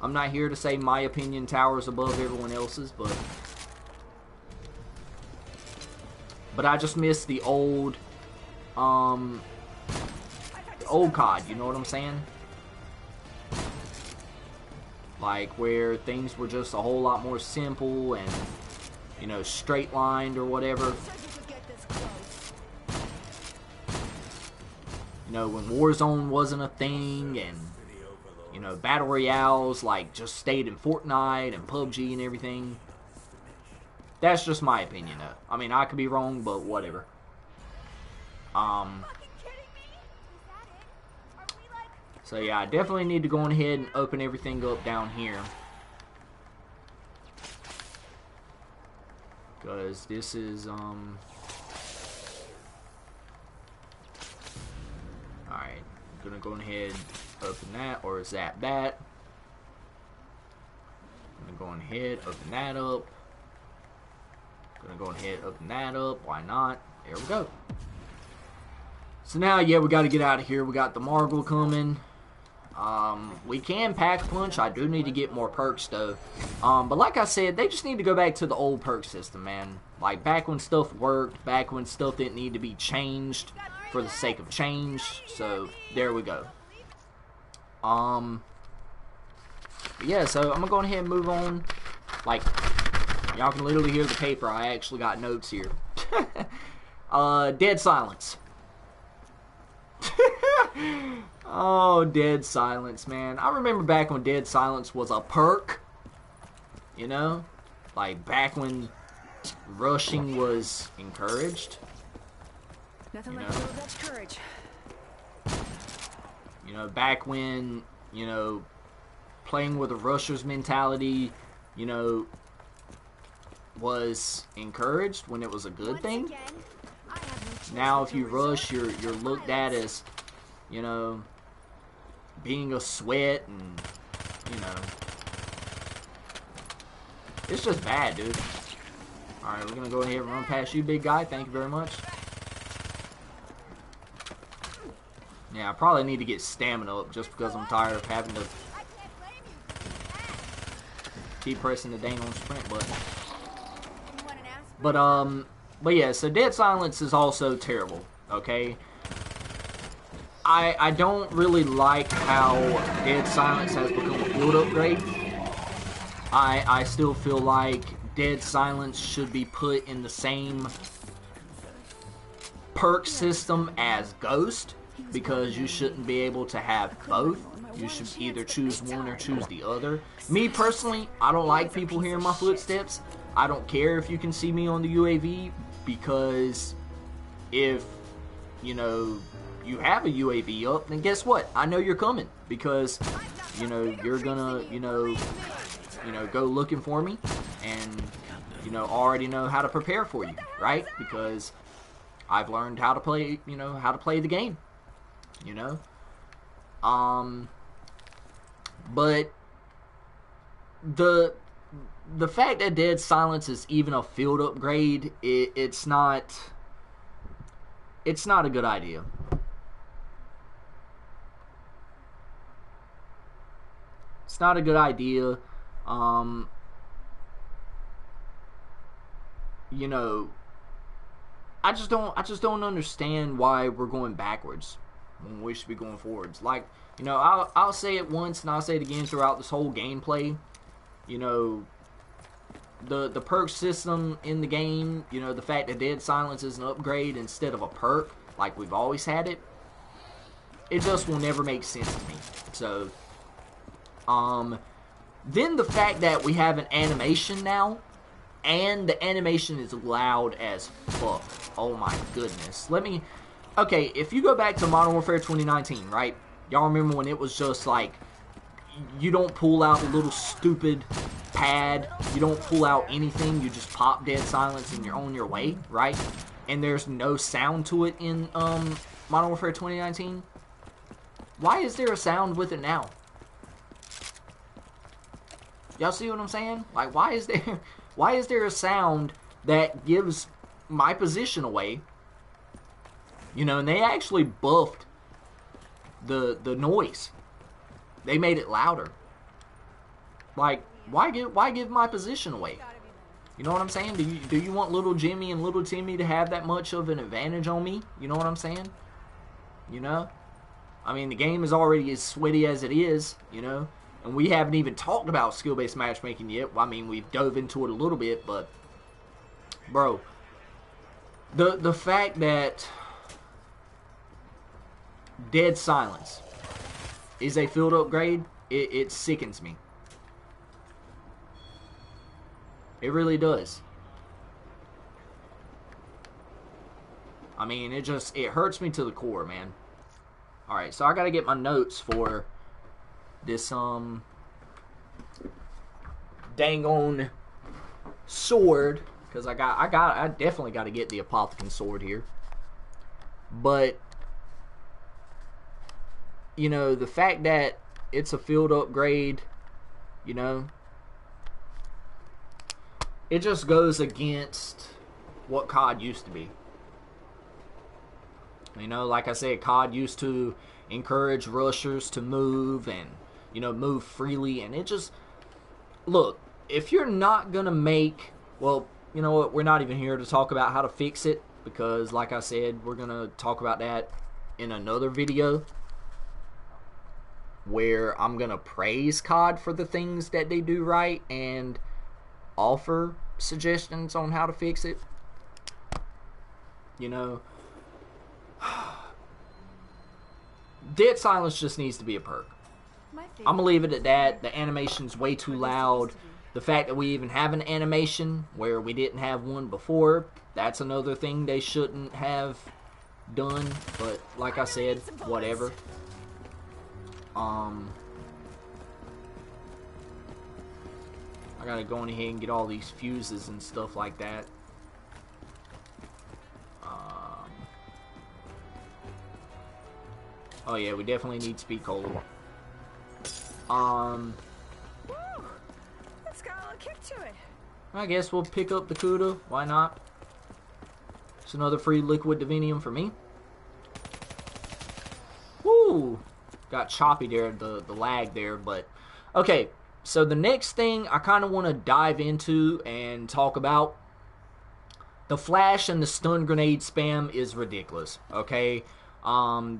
I'm not here to say my opinion towers above everyone else's, but I just miss the old COD, you know what I'm saying? Like, where things were just a whole lot more simple and, you know, straight lined or whatever. You know, when Warzone wasn't a thing and, you know, Battle Royales, like, just stayed in Fortnite and PUBG and everything. That's just my opinion, though. I mean, I could be wrong, but whatever. So yeah, I definitely need to go on ahead and open everything up down here. Because this is, alright. Gonna go ahead open that, or is that that? Gonna go ahead open that up. Gonna go ahead open that up. Why not? There we go. So now, yeah, we got to get out of here. We got the Margle coming. We can pack punch. I do need to get more perks though. But like I said, they just need to go back to the old perk system, man. Like back when stuff worked, back when stuff didn't need to be changed for the sake of change. So there we go. Yeah, so I'm gonna go ahead and move on. Like, y'all can literally hear the paper. I actually got notes here. Dead silence. Oh, dead silence, man. I remember back when dead silence was a perk. You know? Like back when rushing was encouraged. Nothing like little Dutch courage. You know, back when, you know, playing with a rusher's mentality, you know, was encouraged when it was a good thing. Now if you rush, you're looked at as, you know, being a sweat, and, you know, it's just bad, dude. Alright, we're gonna go ahead and run past you, big guy. Thank you very much. Yeah, I probably need to get stamina up just because I'm tired of having to keep pressing the dang on sprint button. But yeah, so dead silence is also terrible, okay? I don't really like how dead silence has become a field upgrade. I still feel like dead silence should be put in the same perk system as Ghost, because you shouldn't be able to have both. You should either choose one or choose the other. Me personally, I don't like people hearing my footsteps. I don't care if you can see me on the UAV, because if, you know, you have a UAV up, then guess what? I know you're coming, because, you know, you're gonna, you know, go looking for me, and, you know, already know how to prepare for you, right? Because I've learned how to play, you know, how to play the game, you know? But the fact that dead silence is even a field upgrade, it's not a good idea. It's not a good idea. You know, I just don't understand why we're going backwards when we should be going forwards. Like, you know, I'll say it once and I'll say it again throughout this whole gameplay. You know, the perk system in the game, you know, the fact that dead silence is an upgrade instead of a perk, like we've always had it, it just will never make sense to me. So, then the fact that we have an animation now, and the animation is loud as fuck. Oh my goodness. Okay, if you go back to Modern Warfare 2019, right? Y'all remember when it was just like, you don't pull out a little stupid pad, you don't pull out anything, you just pop dead silence and you're on your way, right? And there's no sound to it in Modern Warfare 2019. Why is there a sound with it now? Y'all see what I'm saying? Like, why is there a sound that gives my position away? You know, and they actually buffed the noise. They made it louder. Like, why give my position away? You know what I'm saying? Do you want little Jimmy and little Timmy to have that much of an advantage on me? You know what I'm saying? You know? I mean, the game is already as sweaty as it is, you know? And we haven't even talked about skill-based matchmaking yet. I mean, we've dove into it a little bit, but, bro, the fact that dead silence is a field upgrade, it sickens me. It really does. I mean, it hurts me to the core, man. Alright, so I gotta get my notes for this dang on sword, because I definitely got to get the Apothicon sword here. But you know, the fact that it's a field upgrade, you know, it just goes against what COD used to be. You know, like I said, COD used to encourage rushers to move and, you know, move freely. And it just, look, if you're not going to make, well, you know what, we're not even here to talk about how to fix it. Because, like I said, we're going to talk about that in another video. Where I'm going to praise COD for the things that they do right. And offer suggestions on how to fix it. You know, Dead Silence just needs to be a perk. I'm gonna leave it at that. The animation's way too loud. The fact that we even have an animation where we didn't have one before, that's another thing they shouldn't have done. But like I said, whatever. I gotta go in ahead and get all these fuses and stuff like that. Oh yeah, we definitely need speed cola. It's got a little kick to it. I guess we'll pick up the Cuda. Why not? It's another free liquid divinium for me. Woo! Got choppy there, the lag there, but okay. So the next thing I kind of want to dive into and talk about, the flash and the stun grenade spam is ridiculous. Okay.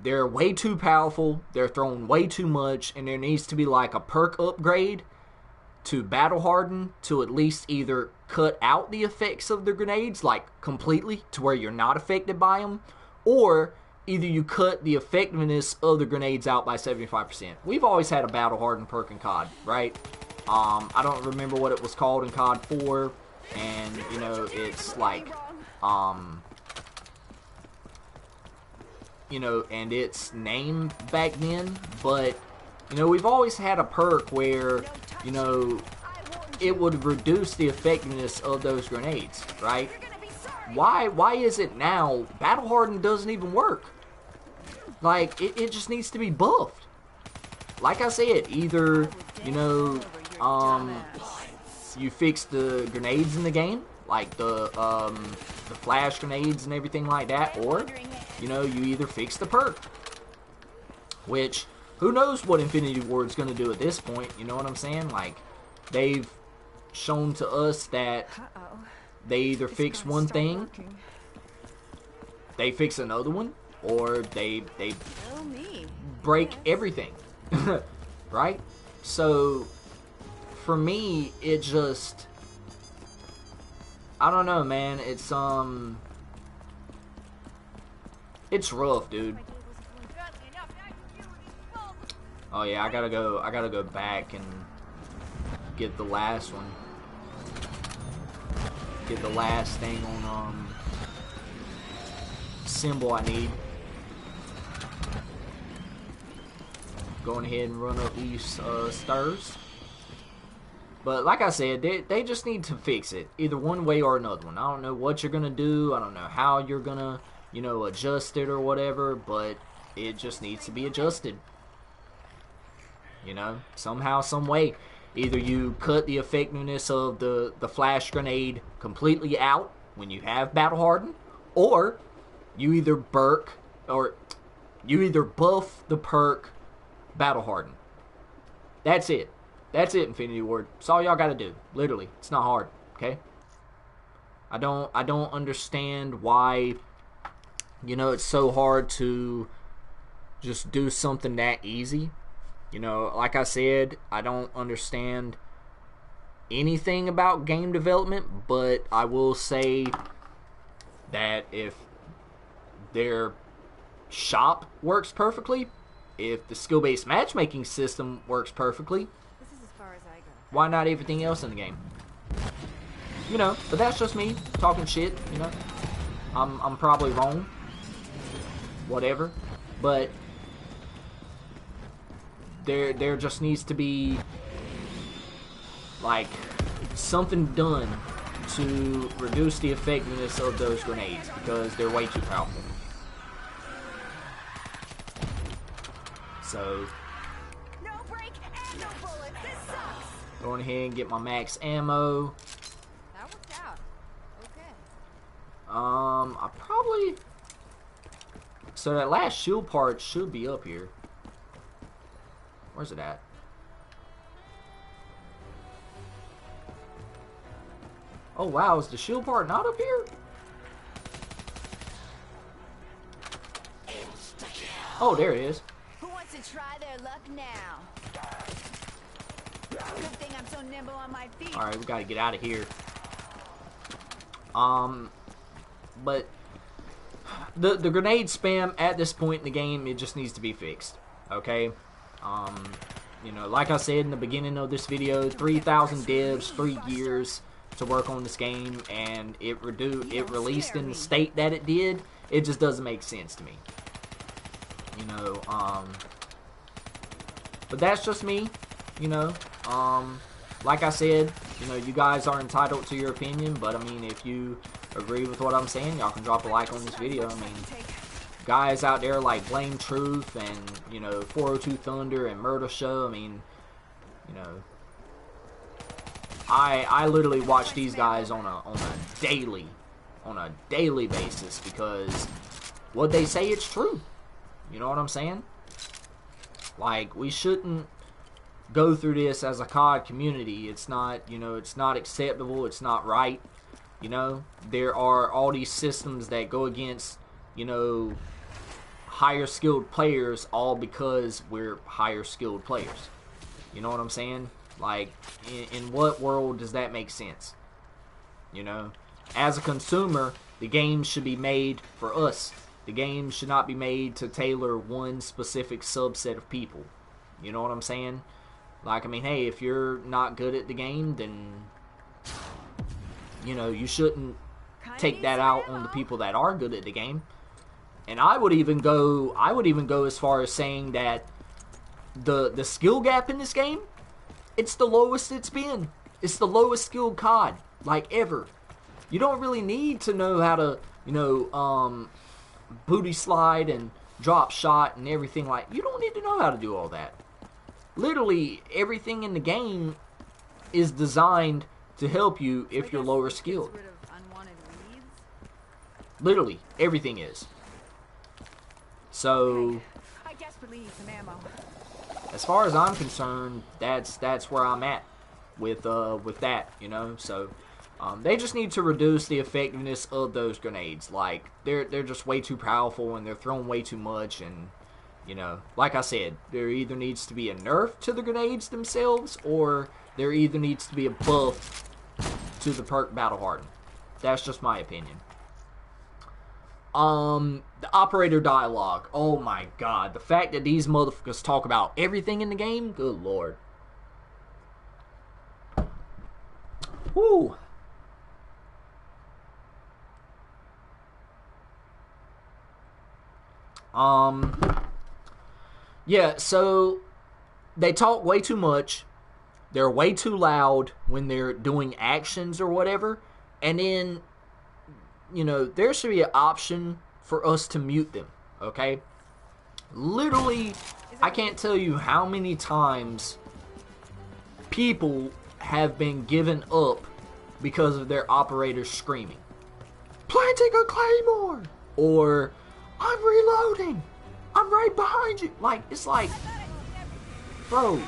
They're way too powerful, they're throwing way too much, and there needs to be like a perk upgrade to battle harden to at least either cut out the effects of the grenades, like completely, to where you're not affected by them, or either you cut the effectiveness of the grenades out by 75%. We've always had a battle harden perk in COD, right? I don't remember what it was called in COD 4, and, you know, it's like, you know, and its name back then, but, you know, we've always had a perk where, you know, it would reduce the effectiveness of those grenades, right? Why is it now battle harden doesn't even work? Like, it just needs to be buffed. Like I said, either, you know, you fix the grenades in the game, like the flash grenades and everything like that, or, you know, you either fix the perk. Which, who knows what Infinity Ward's going to do at this point, you know what I'm saying? Like, they've shown to us that they either fix one thing, they fix another one, or they break everything. Right? So, for me, it just, I don't know, man. It's rough, dude. Oh yeah, I gotta go back and get the last one. Get the last thing on symbol I need. Going ahead and run up these stairs. But like I said, they just need to fix it, either one way or another one. I don't know what you're gonna do. I don't know how you're gonna, you know, adjust it or whatever, but it just needs to be adjusted. You know, somehow, some way. Either you cut the effectiveness of the flash grenade completely out when you have battle harden, or you either buff the perk battle harden. That's it. That's it, Infinity Ward. That's all y'all gotta do. Literally. It's not hard, okay? I don't understand why, you know, it's so hard to just do something that easy. You know, like I said, I don't understand anything about game development, but I will say that if their shop works perfectly, if the skill-based matchmaking system works perfectly, This is as far as I go. why not everything else in the game? You know, but that's just me talking shit, you know. I'm probably wrong. Whatever. But there just needs to be like something done to reduce the effectiveness of those grenades because they're way too powerful. So No break and no bullets. This sucks. going ahead and get my max ammo. That worked out. Okay. I probably... So that last shield part should be up here. Where's it at? Oh wow, is the shield part not up here? Oh, there it is. Who wants to try their luck now? Good thing I'm so nimble on my feet. Alright, we gotta get out of here. But the grenade spam at this point in the game, it just needs to be fixed. Okay? You know, like I said in the beginning of this video, 3,000 devs, 3 years to work on this game, and it released in the state that it did. It just doesn't make sense to me. You know, but that's just me, you know. Like I said, you know, you guys are entitled to your opinion, but I mean, if you agree with what I'm saying, y'all can drop a like on this video. I mean, guys out there like Blame Truth and, you know, 402 Thunder and Murder Show, I mean, you know, I literally watch these guys on a daily basis, because what they say, it's true. You know what I'm saying? Like, we shouldn't go through this as a COD community. It's not, you know, it's not acceptable. It's not right. You know, there are all these systems that go against, you know, higher skilled players, all because we're higher skilled players. You know what I'm saying? Like, in what world does that make sense? You know, as a consumer, the game should be made for us. The game should not be made to tailor one specific subset of people. You know what I'm saying? Like, I mean, hey, if you're not good at the game, then, you know, you shouldn't take that out on the people that are good at the game. And I would even go as far as saying that the skill gap in this game, it's the lowest it's been. It's the lowest skilled COD, like, ever. You don't really need to know how to, you know, booty slide and drop shot and everything. Like, you don't need to know how to do all that. Literally everything in the game is designed to help you if you're lower skilled. Literally everything is. So I desperately need some ammo. as far as I'm concerned, that's where I'm at with that, you know. So they just need to reduce the effectiveness of those grenades. Like, they're just way too powerful, and they're thrown way too much. And, you know, like I said, there either needs to be a nerf to the grenades themselves, or there either needs to be a buff to the perk Battle Harden. That's just my opinion. The operator dialogue. Oh my god, the fact that these motherfuckers talk about everything in the game. Good lord. Whoo. Yeah, so they talk way too much. They're way too loud when they're doing actions or whatever. And then, you know, there should be an option for us to mute them, okay? Literally, I can't tell you how many times people have been given up because of their operators screaming, "Planting a claymore!" Or, "I'm reloading! I'm right behind you!" Like, it's like, bro,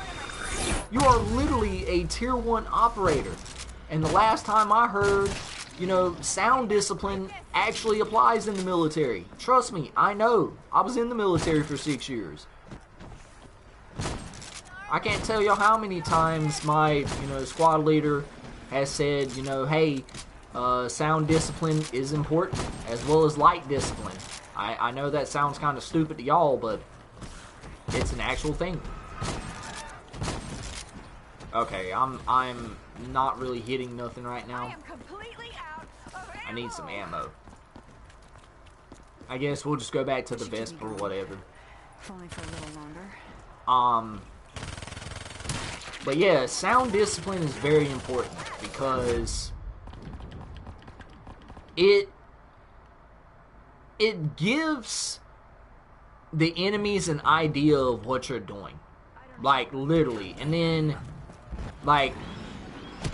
you are literally a tier 1 operator. And the last time I heard, you know, sound discipline actually applies in the military. Trust me, I know. I was in the military for 6 years. I can't tell y'all how many times my, you know, squad leader has said, you know, hey, sound discipline is important, as well as light discipline. I know that sounds kind of stupid to y'all, but it's an actual thing. Okay, I'm not really hitting nothing right now. I need some ammo. I guess we'll just go back to the vest or whatever. Only for a little longer. But yeah, sound discipline is very important, because it gives the enemies an idea of what you're doing. Like, literally. And then, like,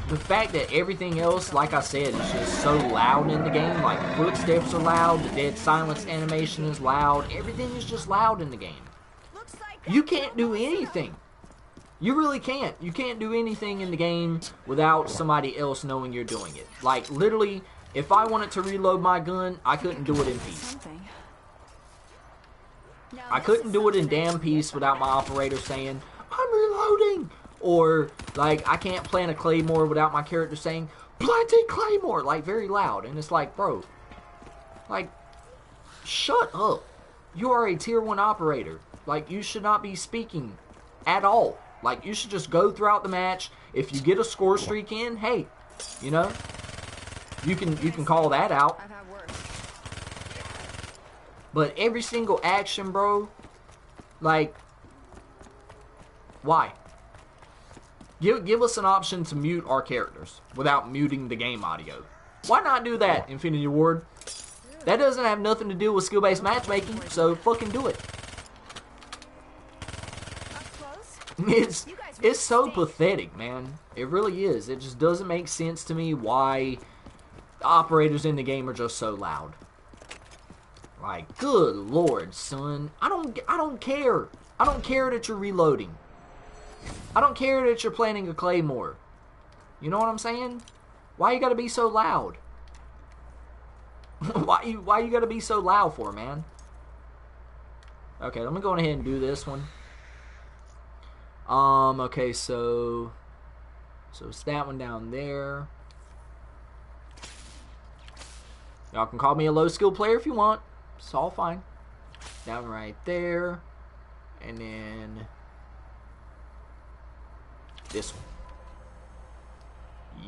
the fact that everything else, like I said, is just so loud in the game. Like, the footsteps are loud, the dead silence animation is loud. Everything is just loud in the game. You can't do anything. You really can't. You can't do anything in the game without somebody else knowing you're doing it. Like, literally, if I wanted to reload my gun, I couldn't do it in peace. I couldn't do it in damn peace without my operator saying, I'm reloading! Or, like, I can't plant a claymore without my character saying, planting claymore! Like, very loud. And it's like, bro, like, shut up. You are a tier 1 operator. Like, you should not be speaking at all. Like, you should just go throughout the match. If you get a score streak in, hey, you know, you can call that out. But every single action, bro, like, why? Give us an option to mute our characters without muting the game audio. Why not do that, Infinity Ward? That doesn't have nothing to do with skill-based matchmaking, so fucking do it. It's so pathetic, man. It really is. It just doesn't make sense to me why the operators in the game are just so loud. Like, good lord, son. I don't care. I don't care that you're reloading. I don't care that you're planting a claymore. You know what I'm saying? Why you gotta be so loud? Why you gotta be so loud for, man? Okay, let me go ahead and do this one. Okay, so it's that one down there. Y'all can call me a low skill player if you want. It's all fine. That one right there. And then this one.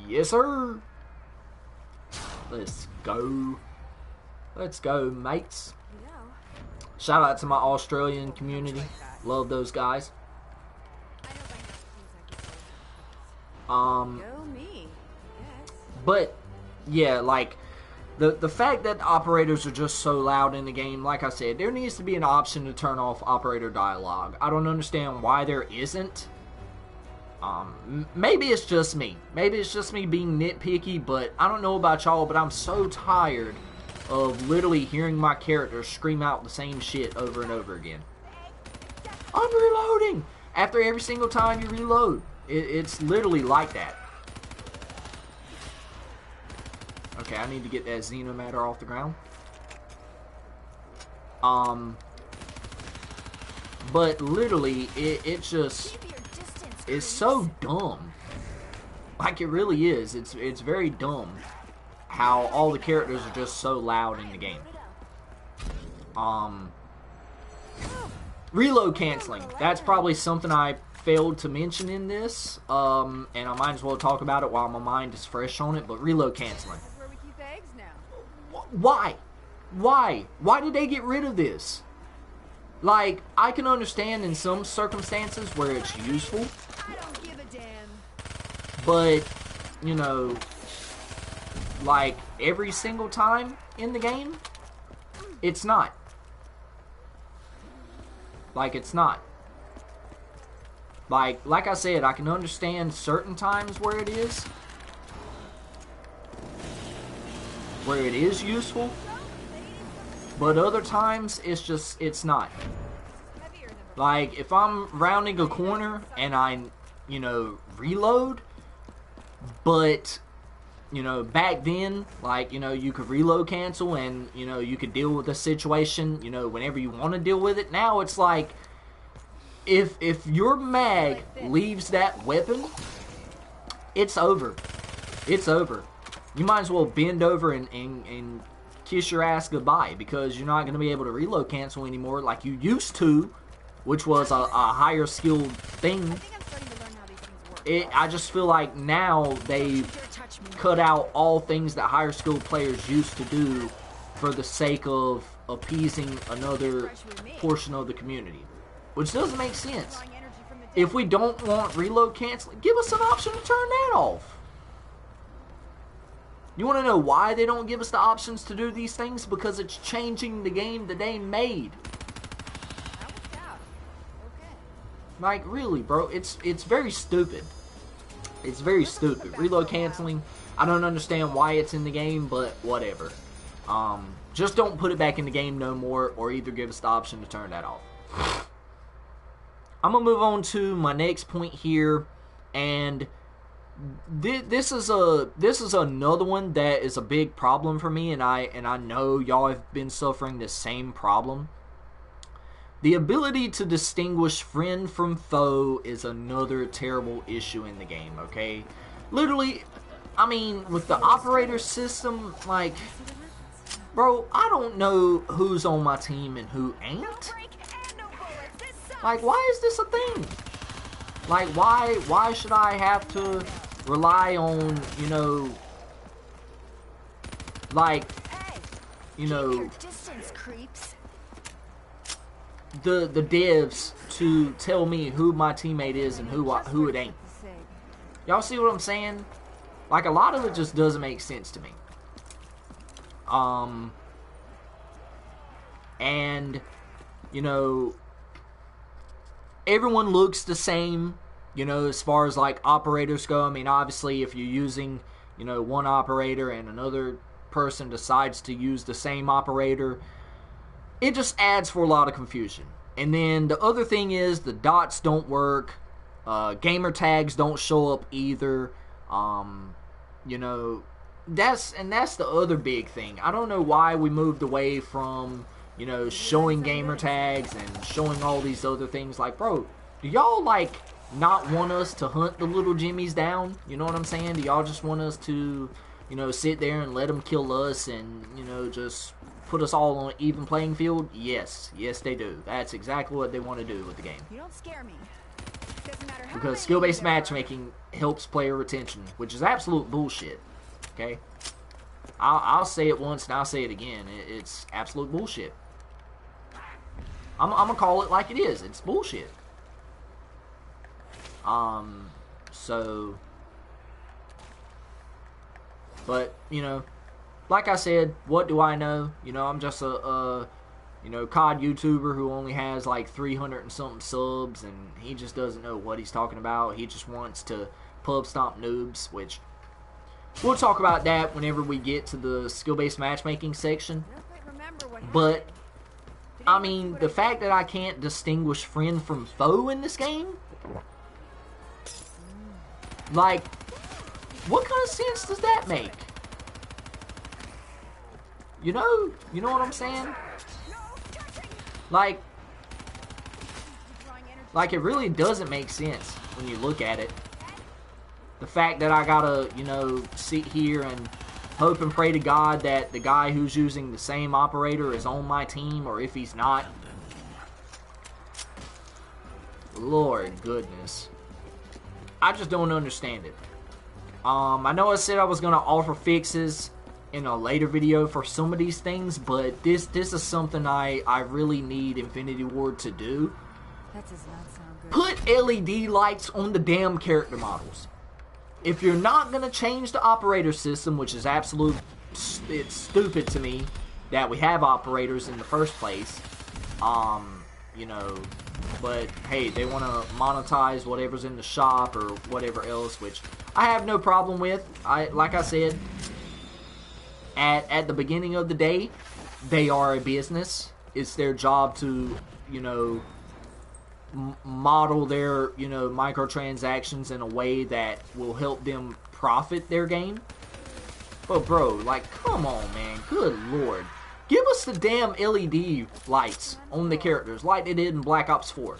Yes, sir. Let's go. Let's go, mates. Shout out to my Australian community. Love those guys. But yeah, like the fact that operators are just so loud in the game, like I said, there needs to be an option to turn off operator dialogue. I don't understand why there isn't. Maybe it's just me. Maybe it's just me being nitpicky, but I don't know about y'all, but I'm so tired of literally hearing my character scream out the same shit over and over again. I'm reloading! After every single time you reload. It's literally like that. Okay, I need to get that Xenomatter off the ground. But literally, it's just, it's so dumb. Like, it really is. It's very dumb how all the characters are just so loud in the game. Reload canceling. That's probably something I failed to mention in this, and I might as well talk about it while my mind is fresh on it. But reload canceling. That's where we keep the eggs now. Why did they get rid of this? Like, I can understand in some circumstances where it's useful, I don't give a damn. but you know, like every single time in the game, it's not. Like, it's not. Like I said, I can understand certain times where it is. Where it is useful. But other times, it's just, it's not. Like, if I'm rounding a corner and I, you know, reload, but, you know, back then, like, you know, you could reload cancel and, you know, you could deal with the situation, you know, whenever you want to deal with it. Now it's like, if your mag leaves that weapon, it's over. It's over. You might as well bend over and kiss your ass goodbye, because you're not going to be able to reload cancel anymore like you used to, which was a higher skilled thing. I just feel like now they've cut out all things that higher skilled players used to do for the sake of appeasing another portion of the community. Which doesn't make sense. If we don't want reload canceling, give us an option to turn that off. You want to know why they don't give us the options to do these things? Because it's changing the game that they made. Like, really, bro, it's very stupid. It's very stupid. Reload canceling, I don't understand why it's in the game, but whatever. Just don't put it back in the game no more, or either give us the option to turn that off. I'm gonna move on to my next point here, and this is another one that is a big problem for me, and I know y'all have been suffering the same problem. The ability to distinguish friend from foe is another terrible issue in the game, okay? Literally, I mean, with the operator system, like, bro, I don't know who's on my team and who ain't. Like, why is this a thing? Like, why should I have to rely on, you know, like, you know, the devs to tell me who my teammate is and who it ain't. Y'all see what I'm saying? Like, a lot of it just doesn't make sense to me. And, you know, everyone looks the same, you know, as far as, like, operators go. I mean, obviously, if you're using, you know, one operator and another person decides to use the same operator, it just adds for a lot of confusion. And then the other thing is the dots don't work. Gamer tags don't show up either. You know, that's the other big thing. I don't know why we moved away from, you know, showing gamer tags and showing all these other things. Like, bro, do y'all, like, not want us to hunt the little Jimmies down? You know what I'm saying? Do y'all just want us to, you know, sit there and let them kill us and, you know, just put us all on an even playing field? Yes. Yes, they do. That's exactly what they want to do with the game. You don't scare me. Doesn't matter how because skill-based matchmaking helps player retention, which is absolute bullshit. Okay? I'll say it once and I'll say it again. It's absolute bullshit. I'm gonna call it like it is. It's bullshit. So, but, you know, like I said, what do I know? You know, I'm just a you know, COD YouTuber who only has like 300 and something subs, and he just doesn't know what he's talking about. He just wants to pub stomp noobs, which we'll talk about that whenever we get to the skill-based matchmaking section. But, I mean, the fact that I can't distinguish friend from foe in this game, like, what kind of sense does that make? You know what I'm saying? Like, it really doesn't make sense when you look at it. The fact that I gotta, you know, sit here and hope and pray to God that the guy who's using the same operator is on my team, or if he's not. Lord goodness. I just don't understand it. I know I said I was gonna offer fixes in a later video for some of these things, but this is something I really need Infinity Ward to do. That does not sound good. Put LED lights on the damn character models. If you're not gonna change the operator system, which is it's stupid to me that we have operators in the first place. You know, but hey, they want to monetize whatever's in the shop or whatever else, which I have no problem with. Like I said, at the beginning of the day, they are a business. It's their job to, you know, model their, you know, microtransactions in a way that will help them profit their game. But bro, like, come on, man. Good lord. Give us the damn LED lights on the characters like they did in Black Ops 4.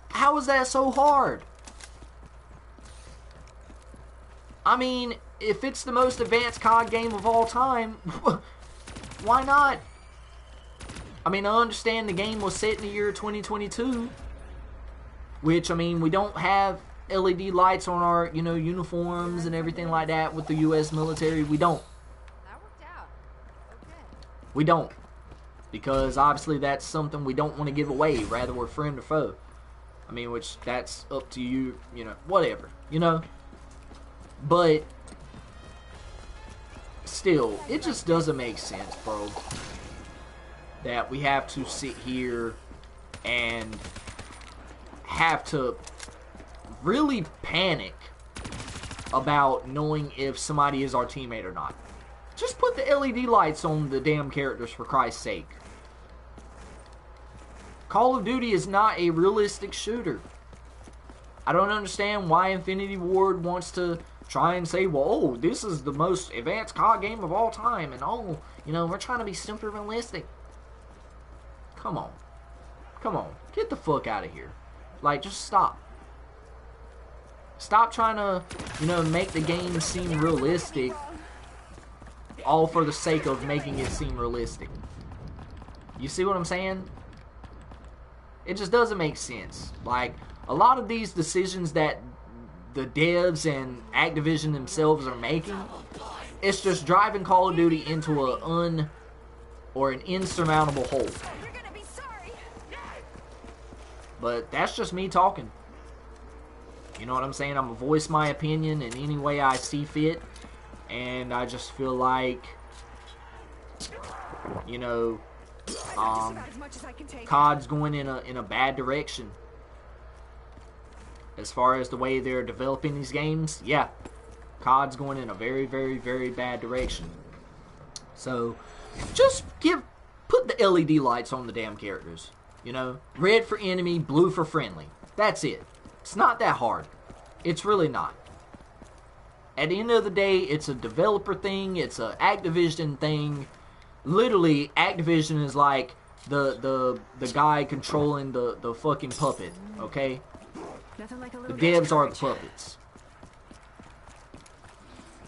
How is that so hard? I mean, if it's the most advanced COD game of all time, why not? I mean, I understand the game was set in the year 2022, which, I mean, we don't have LED lights on our, you know, uniforms and everything like that with the U.S. military. We don't. That worked out. Okay. We don't. Because, obviously, that's something we don't want to give away. Rather, we're friend or foe. I mean, which, that's up to you, you know, whatever, you know? But still, it just doesn't make sense, bro, that we have to sit here and have to really panic about knowing if somebody is our teammate or not. Just put the LED lights on the damn characters, for Christ's sake. Call of Duty is not a realistic shooter. I don't understand why Infinity Ward wants to try and say, well, oh, this is the most advanced COD game of all time, and oh, you know, we're trying to be super realistic. Come on. Come on. Get the fuck out of here. Like, just stop. Stop trying to, you know, make the game seem realistic, all for the sake of making it seem realistic. You see what I'm saying? It just doesn't make sense. Like, a lot of these decisions that the devs and Activision themselves are making, it's just driving Call of Duty into an insurmountable hole. You're gonna be sorry. But that's just me talking. You know what I'm saying? I'm gonna voice my opinion in any way I see fit, and I just feel like, you know, COD's going in a bad direction. As far as the way they're developing these games, yeah, COD's going in a very, very, very bad direction. So, just put the LED lights on the damn characters. You know, red for enemy, blue for friendly. That's it. It's not that hard. It's really not. At the end of the day, it's a developer thing. It's a Activision thing. Literally, Activision is like the guy controlling the fucking puppet. Okay. The devs are the puppets.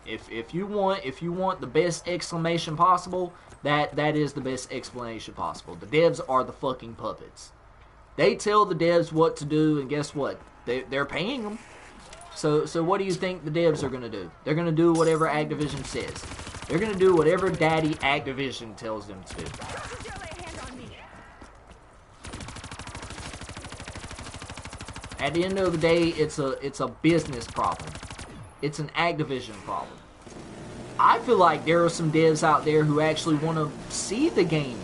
If you want the best exclamation possible, that is the best explanation possible. The devs are the fucking puppets. They tell the devs what to do, and guess what? They're paying them. So what do you think the devs are gonna do? They're gonna do whatever Activision says. They're gonna do whatever Daddy Activision tells them to do. At the end of the day, it's a business problem. It's an Activision problem. I feel like there are some devs out there who actually want to see the game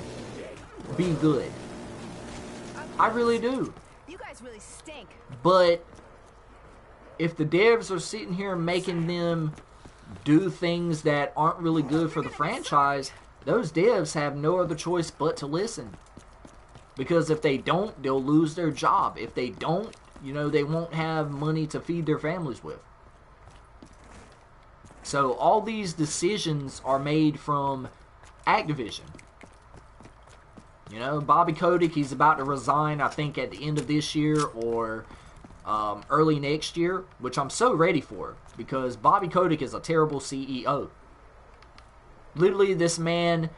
be good. I really do. You guys really stink. But if the devs are sitting here making them do things that aren't really good for the franchise, those devs have no other choice but to listen. Because if they don't, they'll lose their job. If they don't, you know, they won't have money to feed their families with. So all these decisions are made from Activision. You know, Bobby Kotick, he's about to resign, I think, at the end of this year or early next year, which I'm so ready for, because Bobby Kotick is a terrible CEO. Literally, this man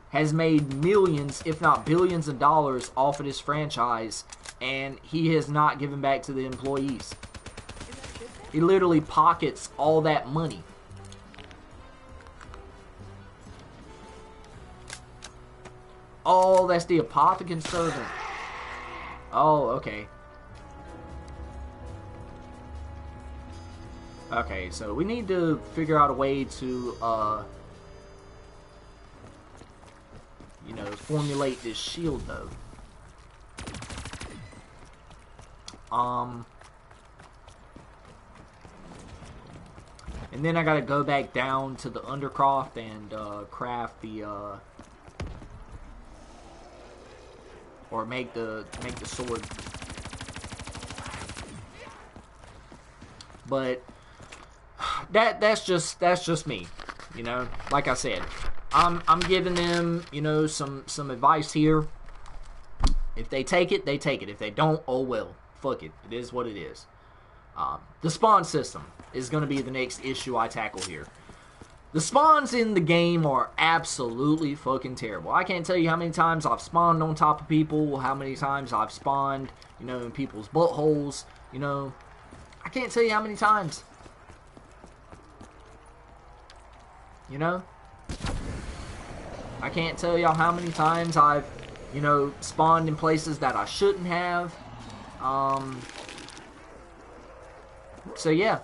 has made millions, if not billions of dollars off of this franchise, and he has not given back to the employees. He literally pockets all that money. Oh, that's the apothecary servant. Oh, okay. Okay, so we need to figure out a way to, you know, formulate this shield, though. And then I gotta go back down to the Undercroft and, craft the, or make the sword. But that's just me, you know. Like I said, I'm giving them, you know, some advice here. If they take it, they take it. If they don't, oh well. Fuck it. It is what it is. The spawn system is going to be the next issue I tackle here. The spawns in the game are absolutely fucking terrible. I can't tell you how many times I've spawned on top of people, how many times I've spawned, you know, in people's buttholes, you know. I can't tell you how many times. You know? I can't tell y'all how many times I've, you know, spawned in places that I shouldn't have. So yeah.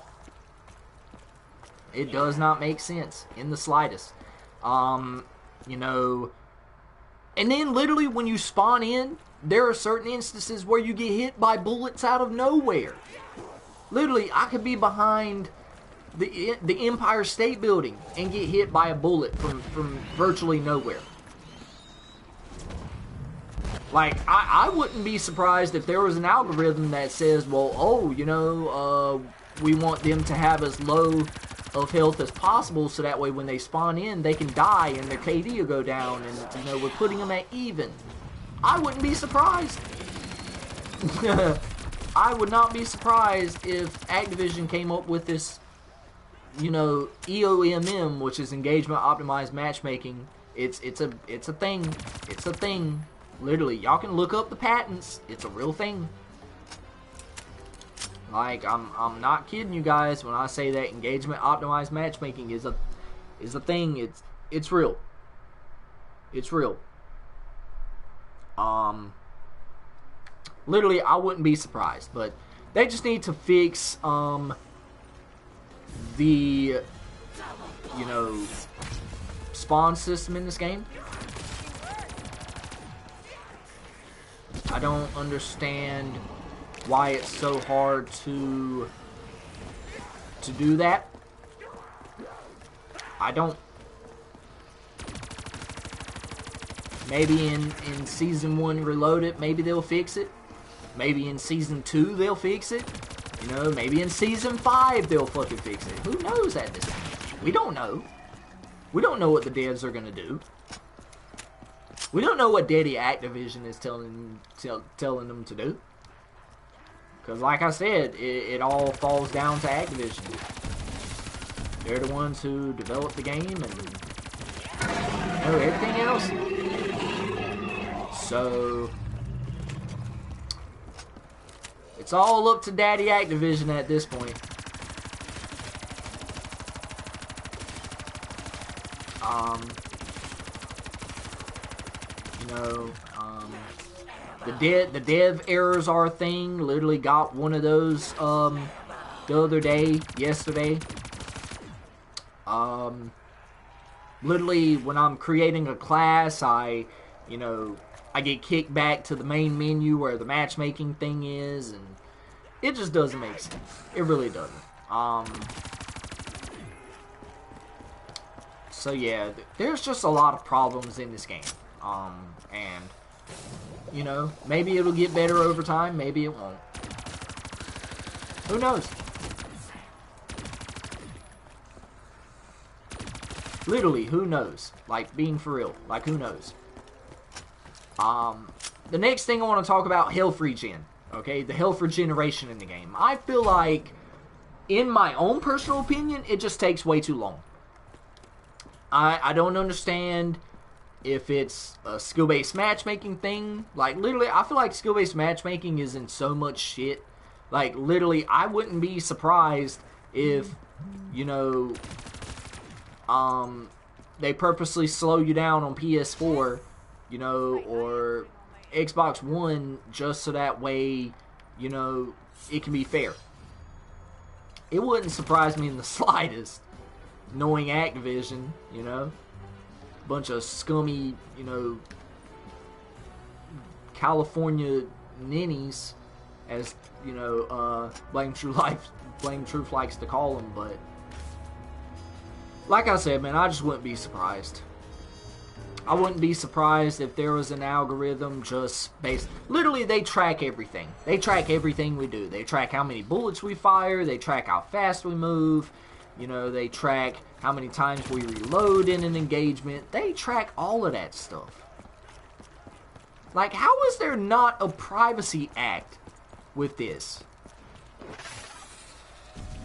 It does not make sense in the slightest. You know, and then literally when you spawn in, there are certain instances where you get hit by bullets out of nowhere. Literally, I could be behind the Empire State Building and get hit by a bullet from virtually nowhere. Like, I wouldn't be surprised if there was an algorithm that says, well, oh, you know, we want them to have as low of health as possible, so that way when they spawn in, they can die and their KD will go down, and, you know, we're putting them at even. I wouldn't be surprised. I would not be surprised if Activision came up with this, you know, EOMM, which is Engagement Optimized Matchmaking. It's a thing. It's a thing. Literally, y'all can look up the patents. It's a real thing. Like, I'm not kidding you guys when I say that Engagement Optimized Matchmaking is a thing. It's real. It's real. Literally, I wouldn't be surprised, but they just need to fix the, you know, spawn system in this game. I don't understand why it's so hard to do that. I don't. Maybe in Season 1 Reloaded, maybe they'll fix it. Maybe in Season 2 they'll fix it. You know, maybe in Season 5 they'll fucking fix it. Who knows at this point? We don't know. We don't know what the devs are gonna do. We don't know what Daddy Activision is telling them to do. Because like I said, it all falls down to Activision. They're the ones who develop the game and, you know, everything else. So it's all up to Daddy Activision at this point. You know, the dev errors are a thing. Literally got one of those the other day, yesterday. Literally when I'm creating a class, I get kicked back to the main menu where the matchmaking thing is, and it just doesn't make sense. It really doesn't. So yeah, there's just a lot of problems in this game. And, you know, maybe it'll get better over time, maybe it won't. Who knows? Literally, who knows? Like, being for real. Like, who knows? The next thing I want to talk about, health regen. Okay, the health regeneration in the game. I feel like, in my own personal opinion, it just takes way too long. I don't understand if it's a skill-based matchmaking thing. Like, literally, I feel like skill-based matchmaking is in so much shit. Like, literally, I wouldn't be surprised if, you know, they purposely slow you down on PS4, you know, or Xbox One, just so that way, you know, it can be fair. It wouldn't surprise me in the slightest, knowing Activision, you know, bunch of scummy, you know, California ninnies, as, you know, Blame Truth likes to call them. But like I said, man, I just wouldn't be surprised. I wouldn't be surprised if there was an algorithm just based... Literally, they track everything. They track everything we do. They track how many bullets we fire. They track how fast we move. You know, they track how many times we reload in an engagement. They track all of that stuff. Like, how is there not a privacy act with this?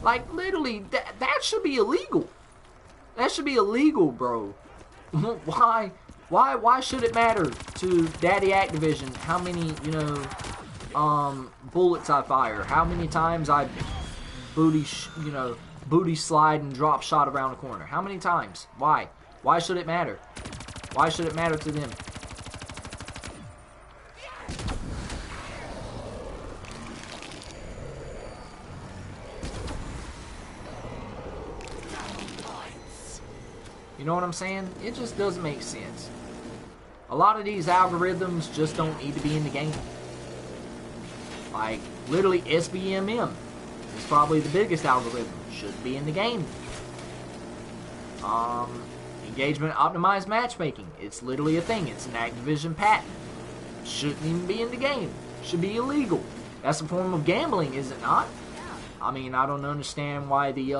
Like, literally, that should be illegal. That should be illegal, bro. Why should it matter to Daddy Activision how many, you know, bullets I fire? How many times I booty slide and drop shot around the corner? How many times? Why? Why should it matter? Why should it matter to them? You know what I'm saying? It just doesn't make sense. A lot of these algorithms just don't need to be in the game. Like, literally SBMM is probably the biggest algorithm. Should be in the game. Engagement optimized matchmaking. It's literally a thing. It's an Activision patent. Shouldn't even be in the game. Should be illegal. That's a form of gambling, is it not? I mean, I don't understand why the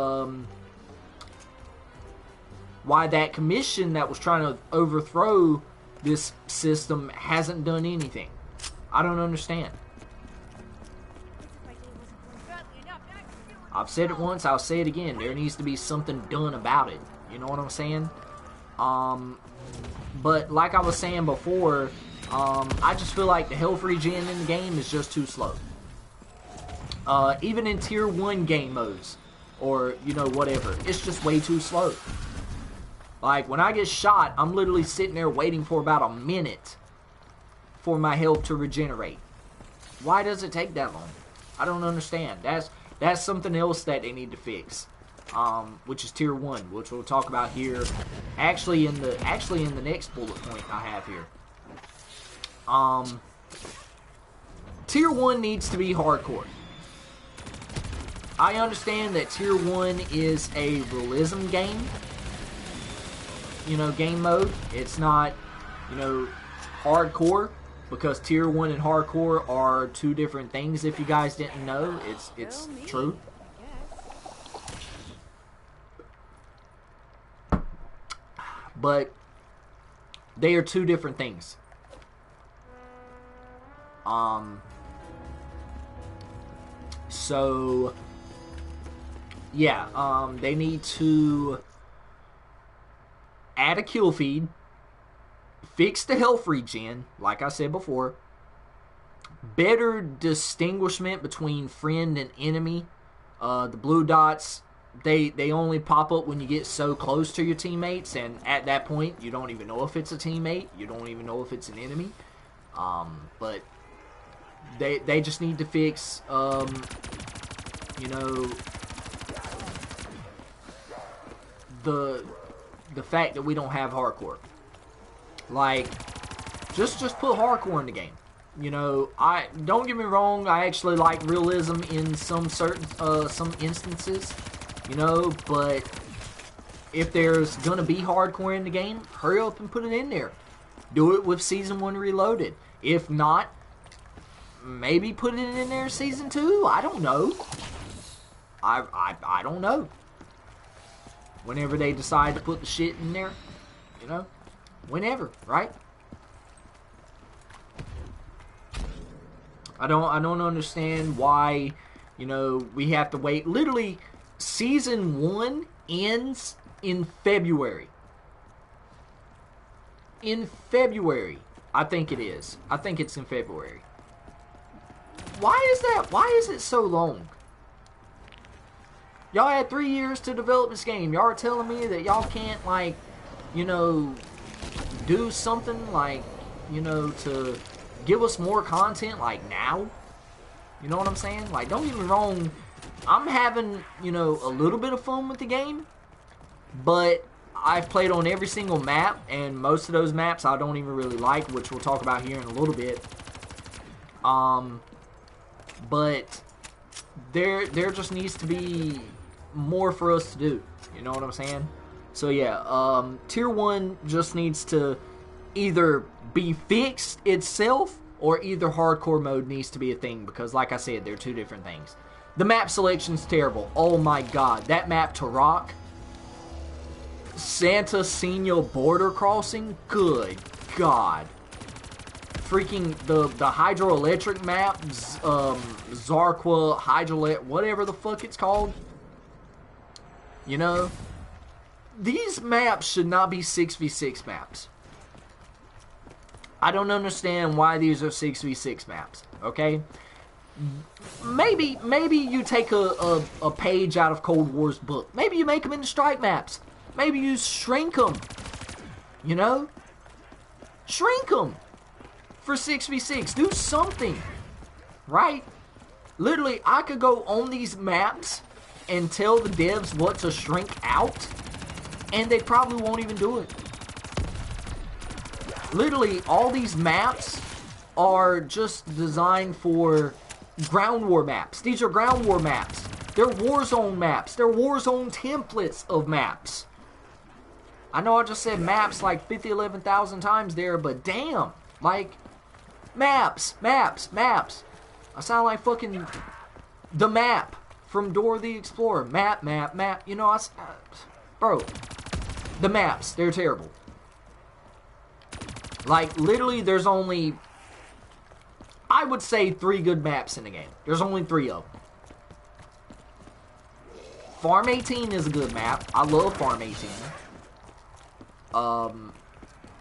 why that commission that was trying to overthrow this system hasn't done anything. I don't understand. I've said it once, I'll say it again. There needs to be something done about it. You know what I'm saying? But like I was saying before, I just feel like the health regen in the game is just too slow. Even in tier 1 game modes, or, you know, whatever, it's just way too slow. Like, when I get shot, I'm literally sitting there waiting for about a minute for my health to regenerate. Why does it take that long? I don't understand. That's something else that they need to fix. Which is tier 1, which we'll talk about here. Actually in the next bullet point I have here. Tier 1 needs to be hardcore. I understand that tier 1 is a realism game. You know, game mode. It's not, you know, hardcore, because tier 1 and hardcore are two different things. If you guys didn't know, it's true. But they are two different things. So yeah, they need to add a kill feed, fix the health regen, like I said before, better distinguishment between friend and enemy. The blue dots, they only pop up when you get so close to your teammates, and at that point you don't even know if it's a teammate, you don't even know if it's an enemy. But they just need to fix, you know, the fact that we don't have hardcore. Like, just put hardcore in the game. You know, don't get me wrong, I actually like realism in some instances, you know, but if there's gonna be hardcore in the game, hurry up and put it in there. Do it with Season 1 Reloaded. If not, maybe put it in there Season 2. I don't know. I don't know. Whenever they decide to put the shit in there, you know, whenever, right? I don't understand why, you know, we have to wait. Literally, Season 1 ends in February. In February, I think it is. I think it's in February. Why is that? Why is it so long? Y'all had 3 years to develop this game. Y'all are telling me that y'all can't, like, you know, do something, like, you know, to give us more content, like, now? You know what I'm saying? Like, don't get me wrong, I'm having, you know, a little bit of fun with the game, but I've played on every single map, and most of those maps I don't even really like, which we'll talk about here in a little bit. But there just needs to be more for us to do. You know what I'm saying? So yeah, Tier 1 just needs to either be fixed itself, or either hardcore mode needs to be a thing, because like I said, they're two different things. The map selection's terrible. Oh my god, that map to rock, Santa Senior border crossing, good god. Freaking the hydroelectric map, Zarqua hydroelectric, whatever the fuck it's called. You know, these maps should not be 6v6 maps. I don't understand why these are 6v6 maps, okay? Maybe you take a page out of Cold War's book. Maybe you make them into strike maps. Maybe you shrink them. You know? Shrink them for 6v6. Do something. Right? Literally, I could go on these maps and tell the devs what to shrink out, and they probably won't even do it. Literally, all these maps are just designed for ground war maps. These are ground war maps. They're Warzone maps. They're Warzone templates of maps. I know I just said maps like 11,000 times there, but damn. Like, maps. I sound like fucking the map from Dora the Explorer. Map. You know, bro, the maps, they're terrible. Like, literally, there's only, I would say, 3 good maps in the game. There's only 3 of them. Farm 18 is a good map. I love Farm 18.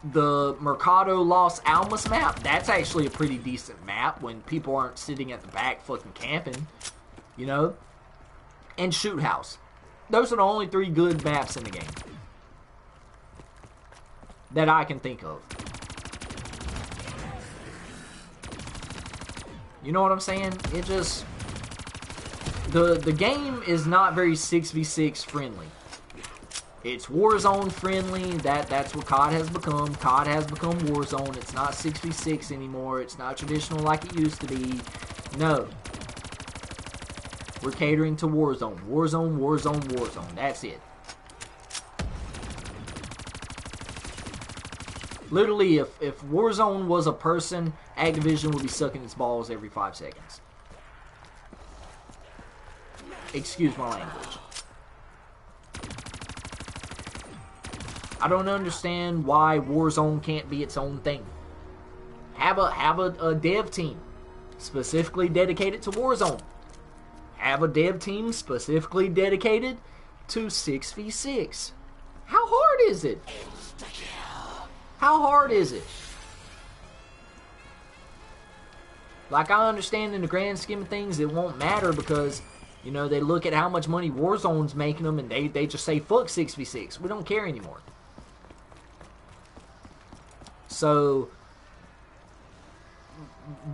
The Mercado Los Almas map, that's actually a pretty decent map when people aren't sitting at the back fucking camping, you know? And Shoot House. Those are the only 3 good maps in the game that I can think of. You know what I'm saying? It just, the game is not very 6v6 friendly. It's Warzone friendly. That's what COD has become. COD has become Warzone. It's not 6v6 anymore. It's not traditional like it used to be. No. We're catering to Warzone. Warzone. That's it. Literally, if Warzone was a person, Activision would be sucking its balls every 5 seconds. Excuse my language. I don't understand why Warzone can't be its own thing. Have a dev team specifically dedicated to Warzone. Have a dev team specifically dedicated to 6v6. How hard is it? How hard is it? Like, I understand in the grand scheme of things it won't matter because, you know, they look at how much money Warzone's making them and they just say, fuck 6v6. We don't care anymore. So,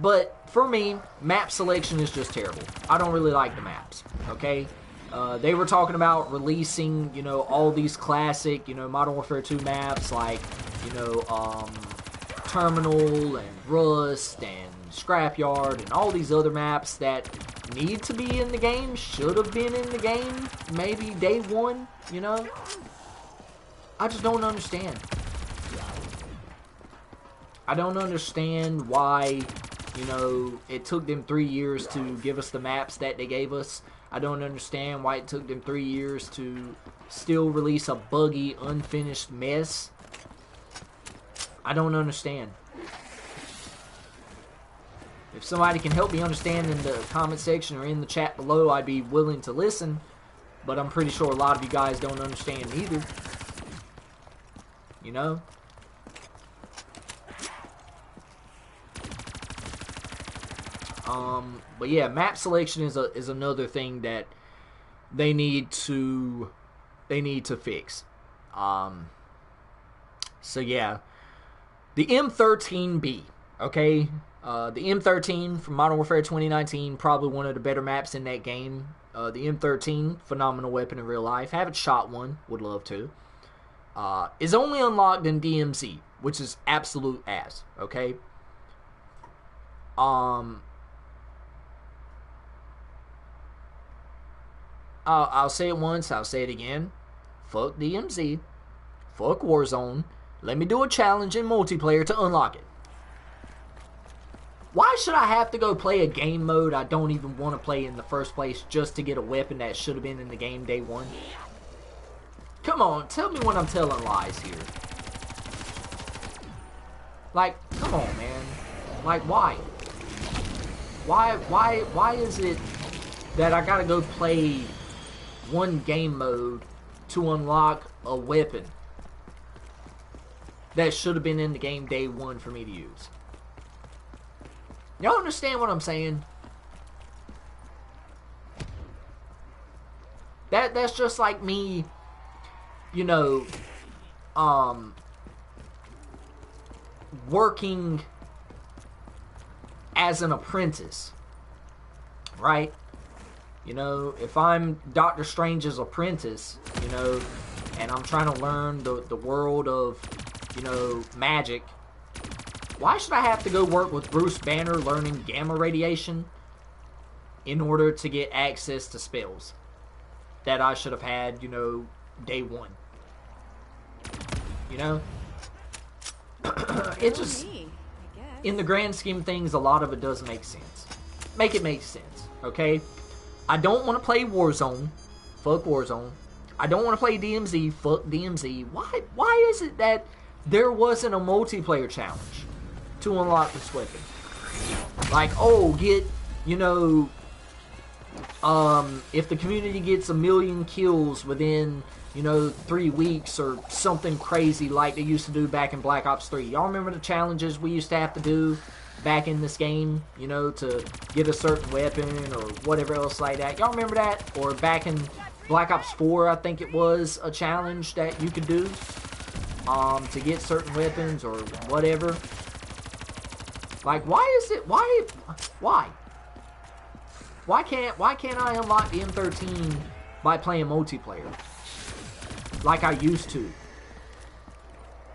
but for me, map selection is just terrible. I don't really like the maps, okay? They were talking about releasing, you know, all these classic, you know, Modern Warfare 2 maps like, you know, Terminal and Rust and Scrapyard and all these other maps that need to be in the game, should have been in the game, maybe day one, you know? I just don't understand. I don't understand why, you know, it took them 3 years to give us the maps that they gave us. I don't understand why it took them 3 years to still release a buggy, unfinished mess. I don't understand. If somebody can help me understand in the comment section or in the chat below, I'd be willing to listen. But I'm pretty sure a lot of you guys don't understand either. You know? But yeah, map selection is another thing that they need to fix. So yeah, the M13B, okay, the M13 from Modern Warfare 2019, probably one of the better maps in that game. The M13, phenomenal weapon in real life. Haven't shot one, would love to. Is only unlocked in DMZ, which is absolute ass. Okay. I'll say it once, I'll say it again. Fuck DMZ. Fuck Warzone. Let me do a challenge in multiplayer to unlock it. Why should I have to go play a game mode I don't even want to play in the first place just to get a weapon that should have been in the game day one? Come on, tell me when I'm telling lies here. Like, come on, man. Like, why? Why is it that I gotta go play one game mode to unlock a weapon that should have been in the game day one for me to use? Y'all understand what I'm saying? That's just like me, you know, working as an apprentice, right? You know, if I'm Doctor Strange's apprentice, you know, and I'm trying to learn the world of, you know, magic, Why should I have to go work with Bruce Banner learning gamma radiation in order to get access to spells that I should have had, you know, day one? You know? It just, in the grand scheme of things, a lot of it doesn't make sense. Make it make sense, okay? I don't want to play Warzone. Fuck Warzone. I don't want to play DMZ. Fuck DMZ. Why is it that there wasn't a multiplayer challenge to unlock this weapon? Like, oh, get, you know, if the community gets 1 million kills within, you know, 3 weeks or something crazy like they used to do back in Black Ops 3. Y'all remember the challenges we used to have to do back in this game, you know, to get a certain weapon or whatever else like that? Y'all remember that? Or back in Black Ops 4, I think it was a challenge that you could do to get certain weapons or whatever. Like, why is it, why can't I unlock the M13 by playing multiplayer like I used to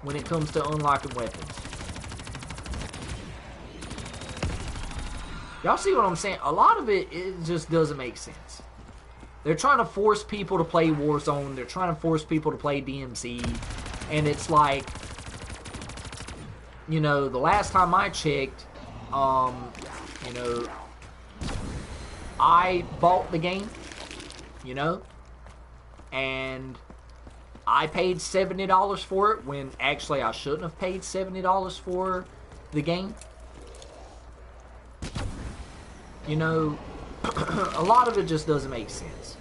when it comes to unlocking weapons? Y'all see what I'm saying? A lot of it just doesn't make sense. They're trying to force people to play Warzone. They're trying to force people to play DMZ. And it's like, you know, the last time I checked, you know, I bought the game, you know, and I paid $70 for it when actually I shouldn't have paid $70 for the game. You know, a lot of it just doesn't make sense.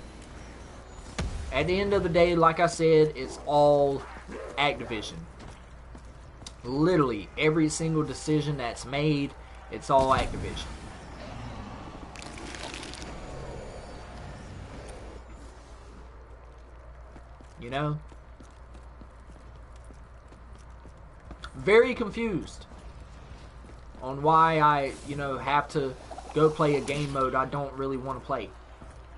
At the end of the day, like I said, it's all Activision. Literally, every single decision that's made, it's all Activision. You know? Very confused on why I, you know, have to go play a game mode I don't really want to play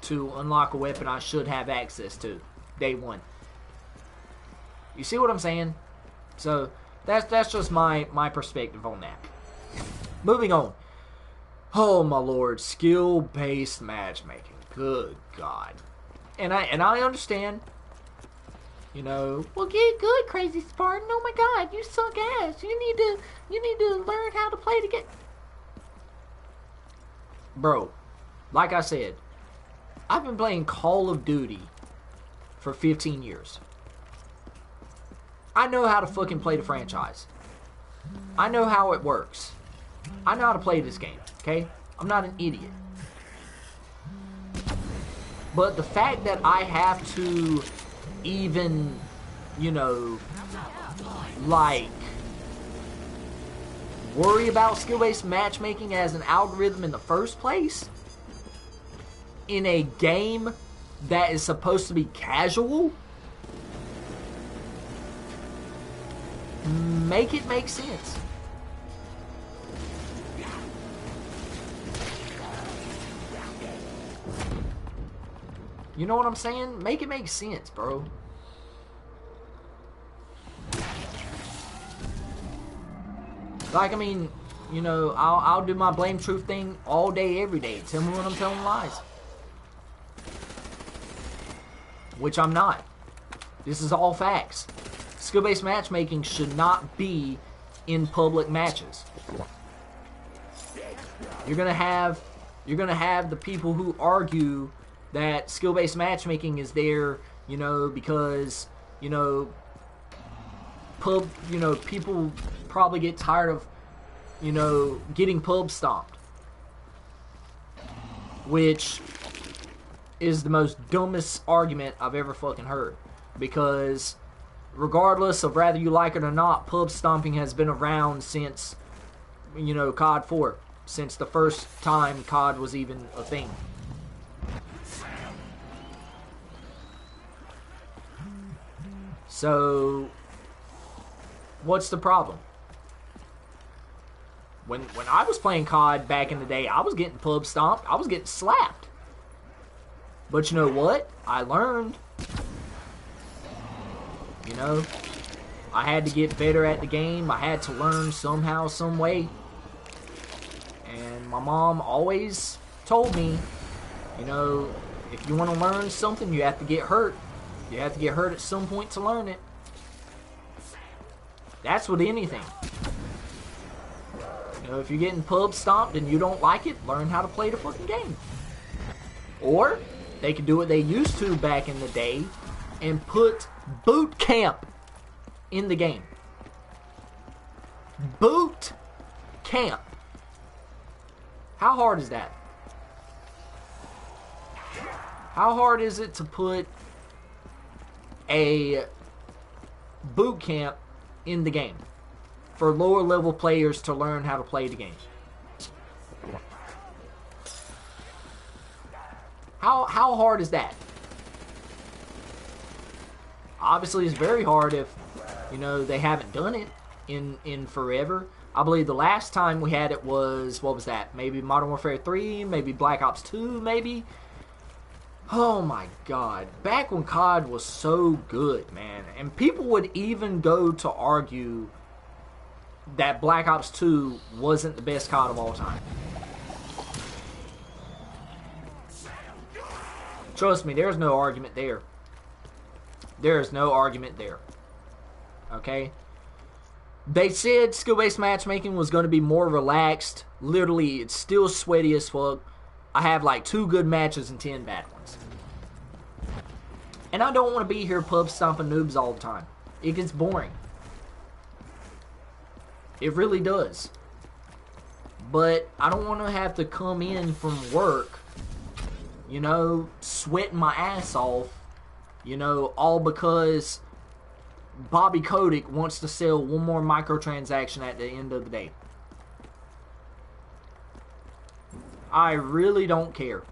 to unlock a weapon I should have access to day one. You see what I'm saying? So that's just my perspective on that. Moving on. Oh my lord, skill-based matchmaking. Good God. And I understand. You know, well, get good, Crazyspartan. Oh my God, you suck ass. You need to learn how to play the game. Bro, like I said, I've been playing Call of Duty for 15 years. I know how to fucking play the franchise. I know how it works. I know how to play this game, okay? I'm not an idiot. But the fact that I have to even, you know, like, worry about skill-based matchmaking as an algorithm in the first place in a game that is supposed to be casual, make it make sense. You know what I'm saying? Make it make sense, bro. Like, I mean, you know, I'll do my blame truth thing all day, every day. Tell me when I'm telling lies. Which I'm not. This is all facts. Skill-based matchmaking should not be in public matches. You're gonna have the people who argue that skill-based matchmaking is there, you know, because, you know, people probably get tired of, you know, getting pub stomped, which is the most dumbest argument I've ever fucking heard. Because regardless of whether you like it or not, pub stomping has been around since, you know, COD 4, since the first time COD was even a thing. So, what's the problem? When I was playing COD back in the day, I was getting pub stomped. I was getting slapped. But you know what? I learned. You know? I had to get better at the game. I had to learn somehow, some way. And my mom always told me, you know, if you want to learn something, you have to get hurt. You have to get hurt at some point to learn it. That's with anything. You know, if you're getting pub stomped and you don't like it, learn how to play the fucking game. Or they could do what they used to back in the day and put boot camp in the game. Boot camp. How hard is that? How hard is it to put a boot camp in the game for lower level players to learn how to play the game? How hard is that? Obviously, it's very hard if, you know, they haven't done it in forever. I believe the last time we had it was, what was that? Maybe Modern Warfare 3, maybe Black Ops 2, maybe. Oh my god. Back when COD was so good, man. And people would even go to argue that Black Ops 2 wasn't the best COD of all time. Trust me, there's no argument there. There is no argument there. Okay? They said skill-based matchmaking was going to be more relaxed. Literally, it's still sweaty as fuck. I have like 2 good matches and 10 bad ones. And I don't want to be here pub stomping noobs all the time. It gets boring. It really does. But I don't want to have to come in from work, you know, sweating my ass off, you know, all because Bobby Kotick wants to sell one more microtransaction at the end of the day. I really don't care.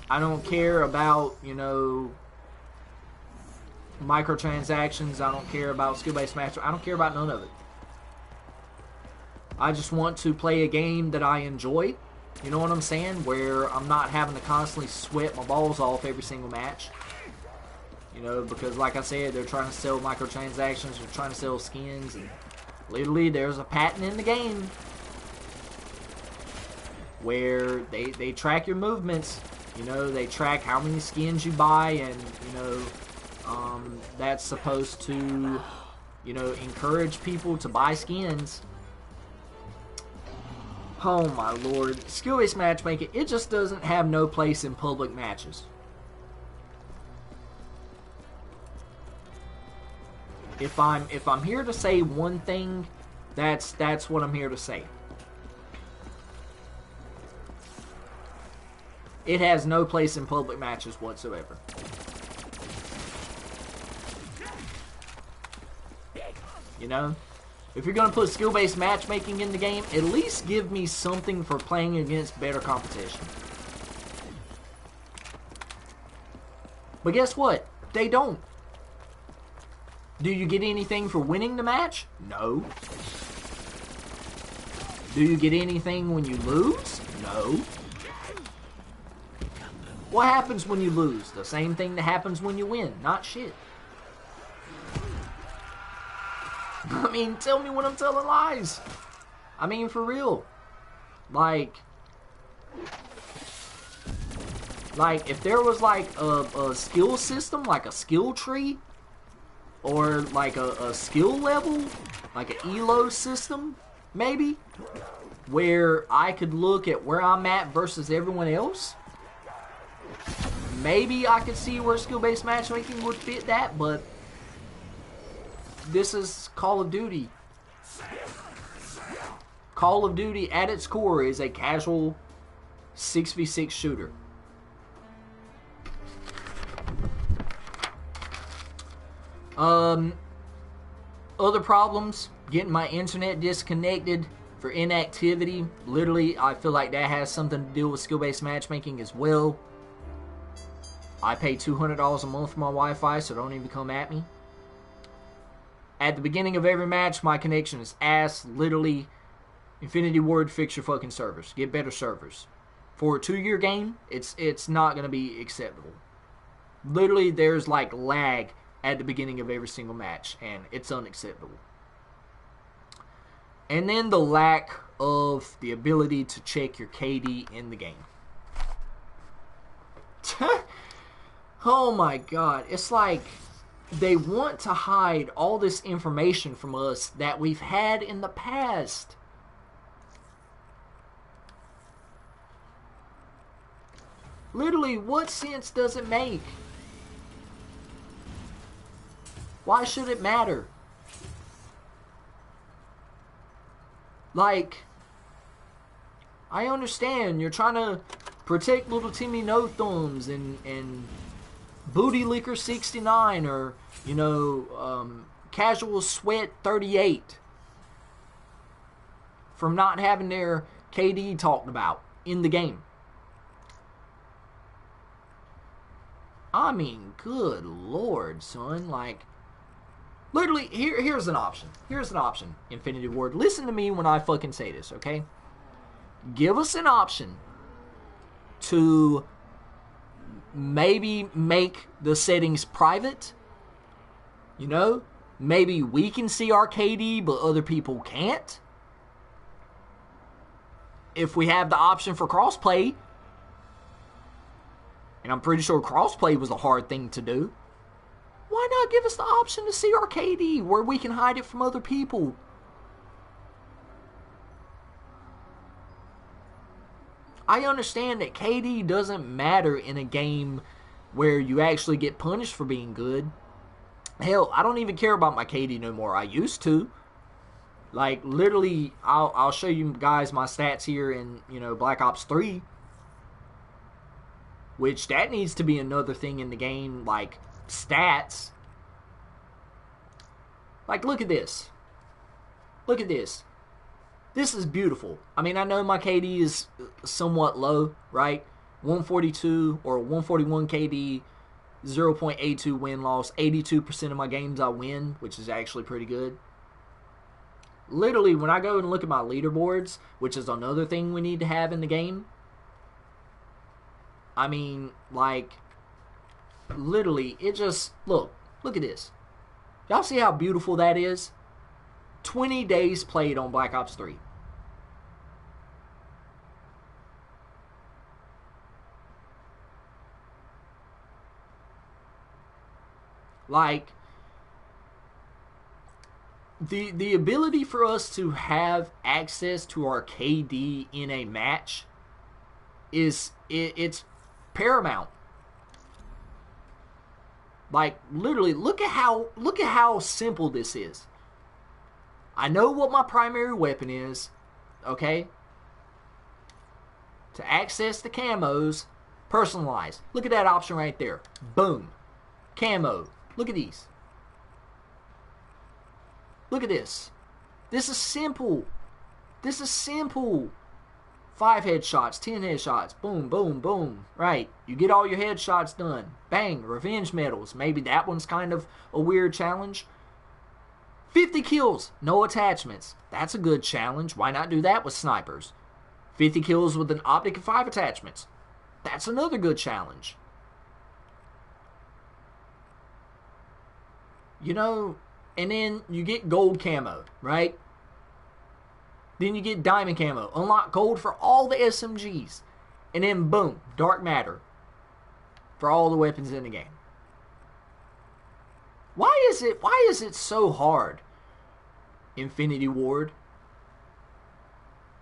I don't care about, you know, microtransactions. I don't care about skill-based match. I don't care about none of it. I just want to play a game that I enjoy. You know what I'm saying? Where I'm not having to constantly sweat my balls off every single match. You know, because like I said, they're trying to sell microtransactions, they're trying to sell skins, and literally there's a patent in the game where they track your movements. You know, they track how many skins you buy, and, you know, that's supposed to, you know, encourage people to buy skins. Oh my lord. Skill-based matchmaking, it just doesn't have no place in public matches. If I'm here to say one thing, that's what I'm here to say. It has no place in public matches whatsoever. You know? If you're going to put skill-based matchmaking in the game, at least give me something for playing against better competition. But guess what? They don't. Do you get anything for winning the match? No. Do you get anything when you lose? No. What happens when you lose? The same thing that happens when you win. Not shit. I mean, tell me when I'm telling lies. I mean, for real. Like if there was like a skill system, like a skill tree, or like a skill level, like an ELO system, maybe, where I could look at where I'm at versus everyone else, maybe I could see where skill-based matchmaking would fit that, but this is Call of Duty. Call of Duty at its core is a casual 6v6 shooter. Other problems, getting my internet disconnected for inactivity. Literally, I feel like that has something to do with skill-based matchmaking as well. I pay $200 a month for my Wi-Fi, so don't even come at me. At the beginning of every match, my connection is ass. Literally, Infinity Ward, fix your fucking servers. Get better servers. For a 2-year game, it's not going to be acceptable. Literally, there's like lag at the beginning of every single match, and it's unacceptable. And then the lack of the ability to check your KD in the game. Oh my god, it's like they want to hide all this information from us that we've had in the past. Literally, what sense does it make? Why should it matter? Like, I understand you're trying to protect little Timmy No Thumbs and Booty Licker 69 or, you know, Casual Sweat 38 from not having their KD talked about in the game. I mean, good lord, son. Like, literally, here's an option. Here's an option, Infinity Ward. Listen to me when I fucking say this, okay? Give us an option to maybe make the settings private. You know? Maybe we can see our KD, but other people can't. If we have the option for crossplay. And I'm pretty sure crossplay was a hard thing to do. Why not give us the option to see our KD where we can hide it from other people? I understand that KD doesn't matter in a game where you actually get punished for being good. Hell, I don't even care about my KD no more. I used to. Like, literally, I'll show you guys my stats here in, you know, Black Ops 3. Which, that needs to be another thing in the game, like, stats. Like, look at this. Look at this. This is beautiful. I mean, I know my KD is somewhat low, right? 142 or 141 KD, 0.82 win-loss, 82% of my games I win, which is actually pretty good. Literally, when I go and look at my leaderboards, which is another thing we need to have in the game, I mean, like, literally, it just, look at this. Y'all see how beautiful that is? 20 days played on Black Ops 3. Like, the ability for us to have access to our KD in a match it's paramount. Like, literally, look at how simple this is. I know what my primary weapon is, okay? To access the camos, personalize. Look at that option right there. Boom. Camo. Look at these. Look at this. This is simple. This is simple. 5 headshots, 10 headshots, boom, boom, boom. Right, you get all your headshots done. Bang, revenge medals. Maybe that one's kind of a weird challenge. 50 kills, no attachments. That's a good challenge. Why not do that with snipers? 50 kills with an optic and 5 attachments. That's another good challenge. You know, and then you get gold camo, right? Then you get diamond camo. Unlock gold for all the SMGs. And then boom, dark matter for all the weapons in the game. Why is it so hard, Infinity Ward?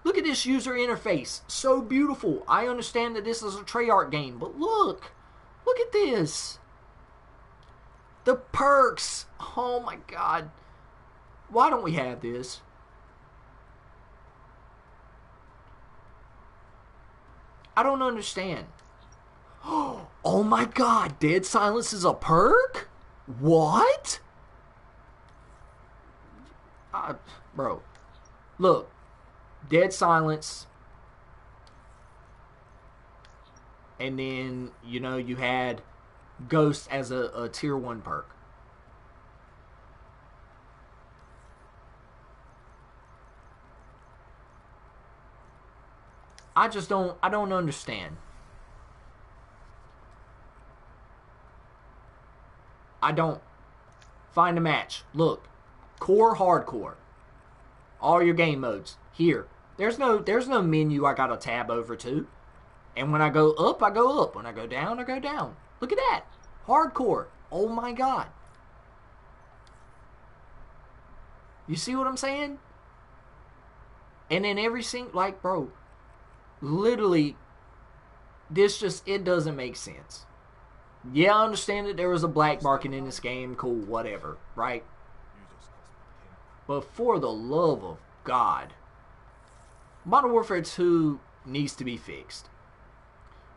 Look at this user interface. So beautiful. I understand that this is a Treyarch game, but look at this. The perks. Oh my god. Why don't we have this? I don't understand. Oh my god, Dead Silence is a perk? What? Bro, look. Dead Silence. And then, you know, you had Ghost as a tier 1 perk. I don't understand. I don't Find a match. Look. Core, hardcore. All your game modes. Here. There's no menu I gotta tab over to. And when I go up, I go up. When I go down, I go down. Look at that. Hardcore. Oh my god. You see what I'm saying? And then every single, like, bro, literally, this just, it doesn't make sense. Yeah, I understand that there was a black market in this game. Cool, whatever, right? But for the love of God, Modern Warfare 2 needs to be fixed.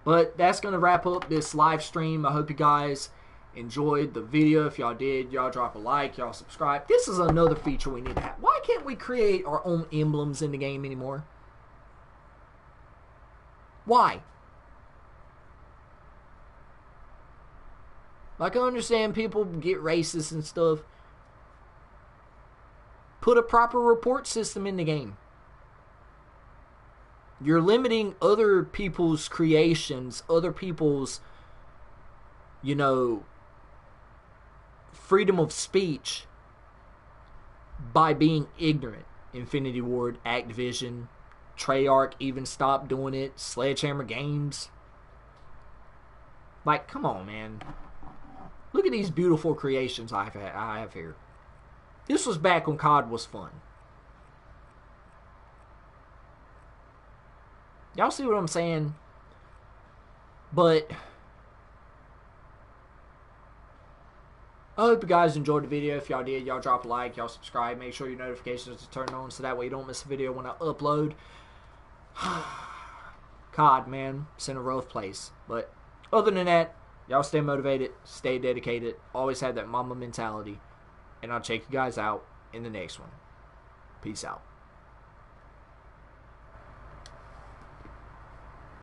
But that's going to wrap up this live stream. I hope you guys enjoyed the video. If y'all did, y'all drop a like, y'all subscribe. This is another feature we need to have. Why can't we create our own emblems in the game anymore? Why? Like, I understand people get racist and stuff. Put a proper report system in the game. You're limiting other people's creations, other people's, you know, freedom of speech by being ignorant. Infinity Ward, Activision, Treyarch even stopped doing it. Sledgehammer Games. Like, come on, man. Look at these beautiful creations I have here. This was back when COD was fun. Y'all see what I'm saying? But I hope you guys enjoyed the video. If y'all did, y'all drop a like, y'all subscribe. Make sure your notifications are turned on so that way you don't miss a video when I upload. COD, man. It's in a rough place. But other than that, y'all stay motivated, stay dedicated, always have that Mamba mentality. And I'll check you guys out in the next one. Peace out.